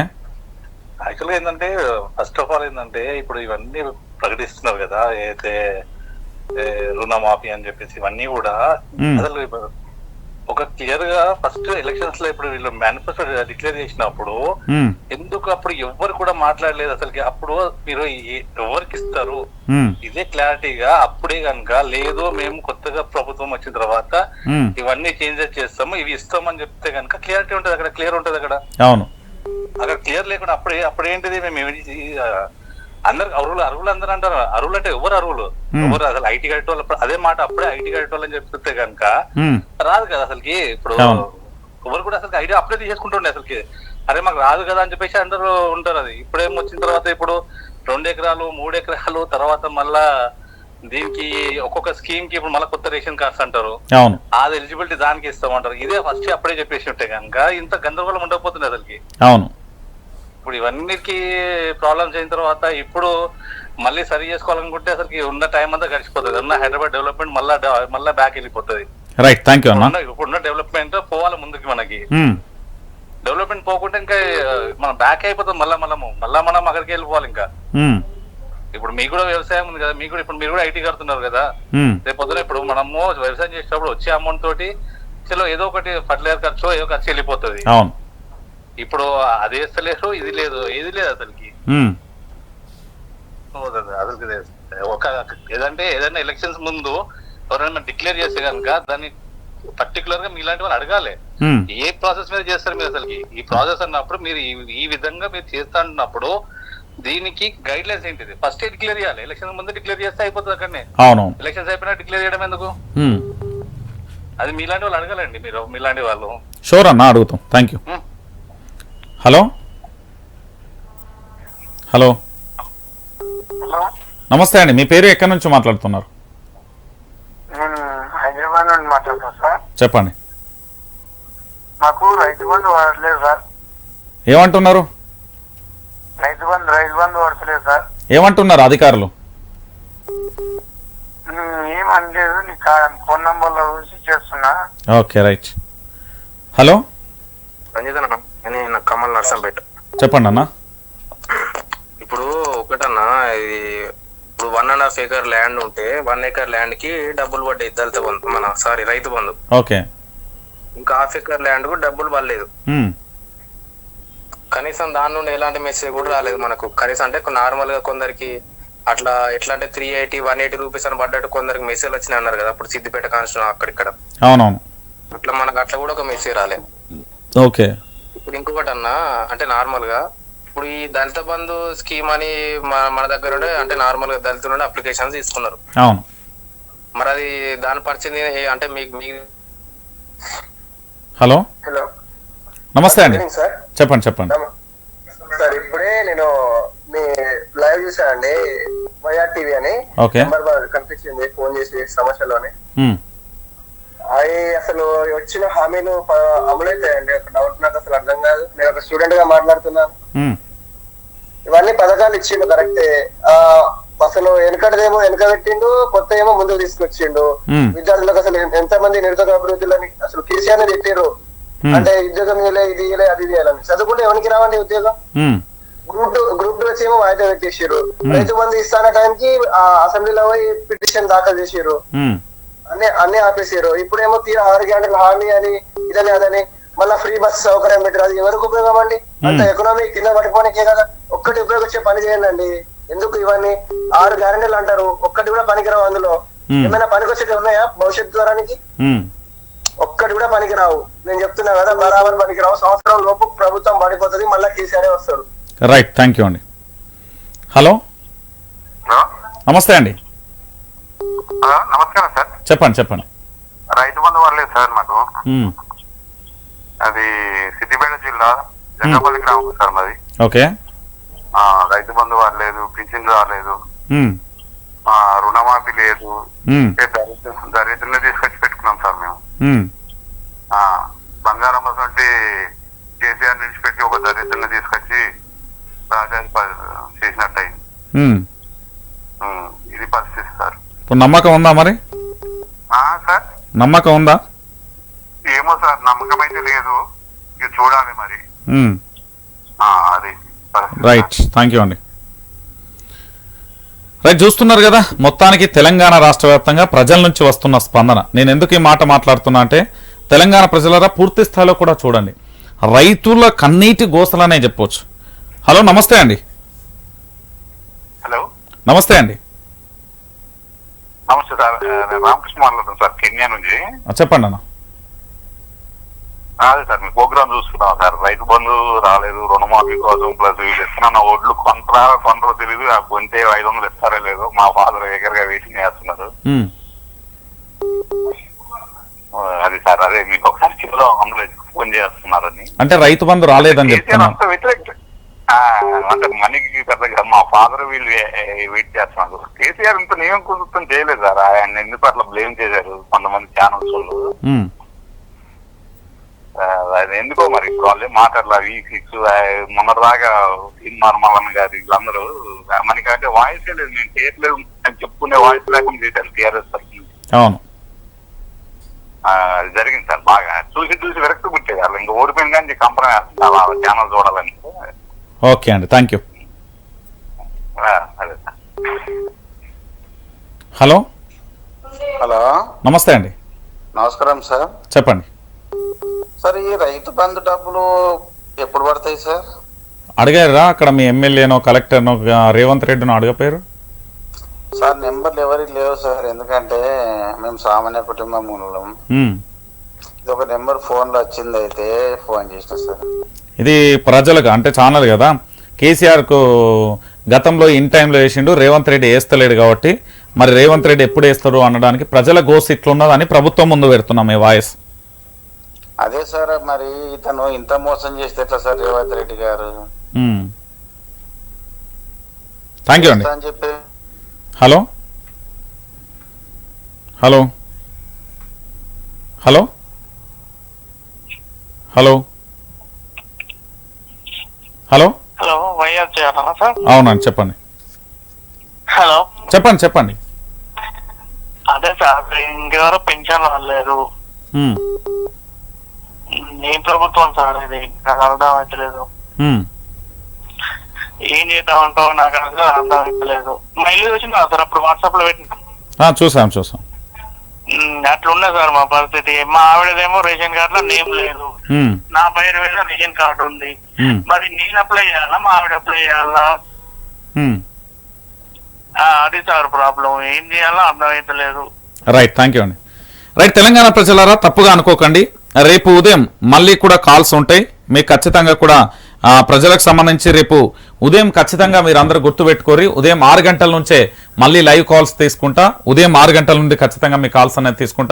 యాక్చువల్గా ఏంటంటే ఫస్ట్ ఆఫ్ ఆల్ ఏంటంటే ఇప్పుడు ఇవన్నీ ప్రకటిస్తున్నారు కదా, అయితే రుణమాఫీ అని చెప్పేసి ఇవన్నీ కూడా అసలు ఒక క్లియర్ గా ఫస్ట్ ఎలక్షన్స్ లో ఇప్పుడు వీళ్ళు మేనిఫెస్టో డిక్లేర్ చేసినప్పుడు ఎందుకు అప్పుడు ఎవ్వరు కూడా మాట్లాడలేదు అసలు. అప్పుడు మీరు ఎవరికి ఇస్తారు ఇదే క్లారిటీగా అప్పుడే కనుక లేదు, మేము కొత్తగా ప్రభుత్వం వచ్చిన తర్వాత ఇవన్నీ చేంజెస్ చేస్తాము, ఇవి ఇస్తామని చెప్తే కనుక క్లియారిటీ ఉంటది అక్కడ, క్లియర్ ఉంటది అక్కడ. అవును, అక్కడ క్లియర్ లేకుండా అప్పుడేంటిది మేము అందరు అరువులు అందరూ అంటారు. అరువులు అంటే ఎవరు అరువులు? ఎవరు అసలు ఐటీ కట్టే వాళ్ళు అదే మాట అప్పుడే ఐటీ కట్టే వాళ్ళని చెప్తే కనుక రాదు కదా అసలుకి. ఇప్పుడు ఎవరు కూడా అసలు ఐడియా అప్పుడే తీసేసుకుంటుండే అసలుకి. అరే మాకు రాదు కదా అని చెప్పేసి అందరూ ఉంటారు. అది ఇప్పుడేం వచ్చిన తర్వాత ఇప్పుడు 2 ఎకరాలు 3 ఎకరాలు తర్వాత మళ్ళా దీనికి ఒక్కొక్క స్కీమ్ కి ఇప్పుడు మళ్ళీ కొత్త రేషన్ కార్డ్స్ అంటారు, అది ఎలిజిబిలిటీ దానికి ఇస్తామంటారు. ఇదే ఫస్ట్ అప్పుడే చెప్పేసి ఉంటే కనుక ఇంత గందరగోళం ఉండకపోతుంది అసలుకి. అవును, ఇప్పుడు ఇవన్నిటికీ ప్రాబ్లమ్స్ అయిన తర్వాత ఇప్పుడు మళ్ళీ సరి చేసుకోవాలనుకుంటే అసలు ఉన్న టైం అంతా గడిచిపోతుంది. ఉన్న హైదరాబాద్ డెవలప్మెంట్ మళ్ళీ బ్యాక్ వెళ్ళిపోతుంది. రైట్, థ్యాంక్ యూ అన్న. ఇప్పుడున్న డెవలప్మెంట్ పోవాలి ముందుకి మనకి. డెవలప్మెంట్ పోకుండా ఇంకా మనం బ్యాక్ అయిపోతాం. మళ్ళా మనం అక్కడికి వెళ్ళిపోవాలి. ఇంకా ఇప్పుడు మీకు కూడా వ్యవసాయం ఉంది కదా, మీకు కూడా ఇప్పుడు మీరు కూడా ఐటీ కడుతున్నారు కదా, రేపు పొద్దున ఇప్పుడు మనము వ్యవసాయం చేసేటప్పుడు వచ్చే అమౌంట్ తోటి చలో ఏదో ఒకటి ఫర్టిలైజర్ ఖర్చు ఏదో ఖర్చు వెళ్ళిపోతుంది. ఇప్పుడు అది వేస్తలేరు, ఇది లేదు, ఏది లేదు అసలుకి. ఒక ఏదైనా ఎలక్షన్స్ ముందు ఎవరైనా డిక్లేర్ చేస్తే కనుక దాన్ని పర్టికులర్ గా మీలాంటి వాళ్ళు అడగాలి. ఏ ప్రాసెస్ మీద చేస్తారు మీరు అసలుకి? ఈ ప్రాసెస్ అన్నప్పుడు మీరు ఈ విధంగా మీరు చేస్తా అంటున్నప్పుడు దీనికి గైడ్ లైన్స్ ఏంటిది? ఫస్ట్ డిక్లేర్ చేయాలి. ఎలక్షన్ ముందు డిక్లేర్ చేస్తే అయిపోతుంది అక్కడనే. ఎలక్షన్స్ అయిపోయినా డిక్లేర్ చేయడం ఎందుకు? అది మీలాంటి వాళ్ళు అడగాలండి. మీరు మీలాంటి వాళ్ళు. షూర్ అన్న, అడుగుతాం. Thank you. హలో హలో నమస్తే అండి, మీ పేరు ఎక్కడి నుంచి మాట్లాడుతున్నారు? హైదరాబాద్ నుండి మాట్లాడుతున్నాను సార్. చెప్పండి. మాకు రైతు బంధు పడలేదు సార్. ఏమంటున్నారు? రైతు బంధు పడతలేదు సార్. ఏమంటున్నారు అధికారులు? ఏమనలేదు, నీ ఫోన్ నంబర్ లో చూసి చేస్తున్నా. Okay, right. హలో నేను కమల్ నర్సంపేట. చెప్పండి అన్న. ఇప్పుడు ఒకటన్నా, ఇది ఇప్పుడు 1.5 acre ల్యాండ్ ఉంటే 1 acre ల్యాండ్ కి డబ్బులు పడ్డాయి దళిత బంధు, రైతు బంధు. ఓకే. ఇంకా 1/2 acre ల్యాండ్ కు డబ్బులు పడలేదు. కనీసం దాని నుండి ఎలాంటి మెసేజ్ కూడా రాలేదు మనకు. కనీసం అంటే నార్మల్ గా కొందరికి అట్లా ఎట్లా అంటే 380, 180 రూపీస్ అని పడ్డట్టు కొందరికి మెసేజ్ వచ్చినాయి అన్నారు కదా అప్పుడు సిద్దిపేట కాన్స్టిట్యూషన్ అక్కడిక్కడ. అవునవును. అట్లా మనకు అట్లా కూడా ఒక మెసేజ్ రాలేదు. ఓకే. ఇప్పుడు ఇంకొకటి అన్నా, అంటే నార్మల్ గా ఇప్పుడు ఈ దళిత బంధు స్కీమ్ అని మన దగ్గర అంటే నార్మల్ గా దళితుల నుండి అప్లికేషన్స్ తీసుకున్నారు. అవును. మరి అది దాని పరిస్థితి అంటే మీకు హలో హలో నమస్తే అండి, చెప్పండి. సార్ ఇప్పుడే నేను మీ లైవ్ చూసానండి, వైఆర్ టీవీ అని. ఓకే. నెంబర్ కనిపించింది ఫోన్ చేసి సమస్యలోని. అవి అసలు వచ్చిన హామీలు అమలైతాయండి? ఒక డౌట్ నాకు అసలు అర్థం కాదు. నేను ఒక స్టూడెంట్ గా మాట్లాడుతున్నాను. ఇవన్నీ పథకాలు ఇచ్చిండు కరెక్టే, అసలు వెనకడదేమో వెనక పెట్టిండు, కొత్త ఏమో ముందుకు తీసుకొచ్చిండు. విద్యార్థులకు అసలు ఎంత మంది నిరుద్యోగ అభివృద్ధిలోని అసలు కేసీఆర్ తిట్టారు. అంటే ఉద్యోగం ఇవ్వలే, ఇది ఇవ్వలే, అది ఇవ్వాలని. చదువుకుంటే ఎవరికి రావండి ఉద్యోగం? గ్రూప్ 2 వచ్చి ఏమో వాయిదా పెట్టేసారు. రైతు బంధు ఇస్తాన టైంకి అసెంబ్లీలో పోయి పిటిషన్ దాఖలు చేసారు, అన్ని ఆపేసారు. ఇప్పుడేమో 6 గంటల హామీ అని ఇదని అదని మళ్ళీ ఫ్రీ బస్ సౌకర్యం పెట్టారు. అది ఎవరికి ఉపయోగం అండి? అంత ఎకనామీ కింద పడిపోనికే కదా. ఒక్కటి ఉపయోగించే పని చేయండి అండి. ఎందుకు ఇవన్నీ 6 గ్యారెంటీలు అంటారు, ఒక్కటి కూడా పనికిరావు. అందులో ఏమైనా పనికొచ్చేటి ఉన్నాయా భవిష్యత్తు తరానికి? ఒక్కటి కూడా పనికిరావు. నేను చెప్తున్నా కదా, బరాబర్ పనికిరావు. సంవత్సరం లోపు ప్రభుత్వం పడిపోతుంది, మళ్ళీ కేసీఆర్ వస్తాడు. రైట్, థ్యాంక్ యూ అండి. హలో నమస్తే అండి. నమస్కారం సార్. చెప్పండి. రైతు బంధు పడలేదు సార్ మాకు. అది సిద్దిపేట జిల్లా జంగపల్లి గ్రామం సార్ మాది. ఓకే. రైతు బంధు పడలేదు, పింఛన్ రాలేదు, రుణమాఫీ లేదు. దరిద్రుల్ని తీసుకొచ్చి పెట్టుకున్నాం సార్ మేము. బంగారం వంటి కేసీఆర్ నుంచి పెట్టి ఒక దరిద్రుల్ని తీసుకొచ్చి రాజాని చేసినట్టయింది. ఇది పరిస్థితి సార్. ఇప్పుడు నమ్మకం ఉందా మరి? సార్ నమ్మకం ఉందా? ఏమో సార్, నమ్మకం అయితే లేదు, ఇక చూడాలి మరి. అది రైట్, థ్యాంక్ యూ అండి. రైట్, చూస్తున్నారు కదా, మొత్తానికి తెలంగాణ రాష్ట్ర వ్యాప్తంగా ప్రజల నుంచి వస్తున్న స్పందన. నేను ఎందుకు ఈ మాట మాట్లాడుతున్నా అంటే, తెలంగాణ ప్రజలరా పూర్తి స్థాయిలో కూడా చూడండి, రైతుల కన్నీటి గోసలనే చెప్పొచ్చు. హలో నమస్తే అండి. హలో నమస్తే అండి. నమస్తే సార్, రామకృష్ణ మాట్లాడుతున్నాను సార్, కెన్యా నుంచి. చెప్పండి అన్న. అదే సార్, మీ ప్రోగ్రామ్ చూస్తున్నాం సార్. రైతు బంధు రాలేదు, రుణమాఫీ కోసం ప్లస్ వీళ్ళు ఇస్తున్నా ఒడ్లు కొంటారో తెలియదు, ఆ కొంటే 500 ఇస్తారో లేదు. మా ఫాదర్ దగ్గరగా వేసి చేస్తున్నారు. అది సార్, అదే మీకు ఒకసారి చెప్దాం, అందులో ఫోన్ చేస్తున్నారని. అంటే రైతు బంధు రాలేదని చెప్తున్నారు. అంటే మనకి పెద్దగా మా ఫాదర్ వీళ్ళు వెయిట్ చేస్తున్నారు. కేసీఆర్ ఇంత నియమం కుదుర్తం చేయలేదు సార్. ఆయన ఎందుకు అట్లా బ్లేమ్ చేశారు కొంతమంది ఛానల్స్ వాళ్ళు. అది ఎందుకో మరి ఇప్పుడు వాళ్ళే మాట్లాడాల V6 మొన్నదాకా మల్లన్న గారు వీళ్ళందరూ మనకంటే వాయిస్ లేదు, నేను చేయట్లేదు అని చెప్పుకునే వాయిస్ లేకుండా చేశారు టీఆర్ఎస్ తరఫు నుంచి. అవును. అది జరిగింది సార్. బాగా చూసి విరక్తి పుట్టేది వాళ్ళు, ఇంకా ఓడిపోయింది కానీ కంపెనీ ఛానల్ చూడాలని. ఓకే అండి, థ్యాంక్ యూ. అదే సార్. హలో హలో, నమస్తే అండి. నమస్కారం సార్. చెప్పండి సార్, ఈ రైతు బంధు డబ్బులు ఎప్పుడు పడతాయి సార్? అడిగారా అక్కడ మీ ఎమ్మెల్యేనో కలెక్టర్నో రేవంత్ రెడ్డినో అడగపోయారు? సార్ నెంబర్లు ఎవరికి లేవు సార్, ఎందుకంటే మేము సామాన్య కుటుంబం ఉన్నాం. ఇది ఒక నెంబర్ ఫోన్ లో వచ్చింది, అయితే ఫోన్ చేసిన సార్. ఇది ప్రజలకు అంటే ఛానల్ కదా, కేసీఆర్ కు గతంలో ఇన్ టైంలో వేసిండు, రేవంత్ రెడ్డి వేస్తలేడు కాబట్టి మరి రేవంత్ రెడ్డి ఎప్పుడు వేస్తారు అనడానికి ప్రజల గోస్ ఇట్లున్నదని ప్రభుత్వం ముందు పెడుతున్నాం ఈ వాయిస్. అదే సార్, మరి ఇతను ఇంత మోసం చేస్తే ఎట్లా సార్ రేవంత్ రెడ్డి గారు? థ్యాంక్ యూ అండి. అని చెప్పి hello hello hello hello hello hello, YR చేయాలన్నా సార్? అవునండి, చెప్పండి. హలో, చెప్పండి. అదే సార్, ఇంకెవరో పెన్షన్ రాలేదు. ఏం ప్రభుత్వం సార్ ఇది? నాకు అర్థం అవుతలేదు. ఏం చేద్దామంటావు నాకు అసలు అర్థం అవుతలేదు. మైలు వచ్చిందా సార్ అప్పుడు వాట్సాప్ లో పెట్టిన? చూసాం. అట్లున్నా సార్ మా పరిస్థితి. మా ఆవిడదేమో రేషన్ కార్డు లో నేమ్ లేదు, నా పేరు మీద రేషన్ కార్డు ఉంది. మరి నేను అప్లై చేయాలా, మా ఆవిడ అప్లై చేయాలా? అది సార్ ప్రాబ్లం. ఏం చేయాలో అర్థం అవుతలేదు. రైట్, థ్యాంక్ యూ అండి. రైట్, తెలంగాణ ప్రజలారా తప్పుగా అనుకోకండి, రేపు ఉదయం మళ్ళీ కూడా కాల్స్ ఉంటాయి మీకు ఖచ్చితంగా కూడా. ప్రజలకు సంబంధించి రేపు ఉదయం ఖచ్చితంగా మీరు అందరూ గుర్తుపెట్టుకోరి, ఉదయం 6 గంటల నుంచే మళ్ళీ లైవ్ కాల్స్ తీసుకుంటా. ఉదయం 6 గంటల నుండి ఖచ్చితంగా మీ కాల్స్ అనేది తీసుకుంటా.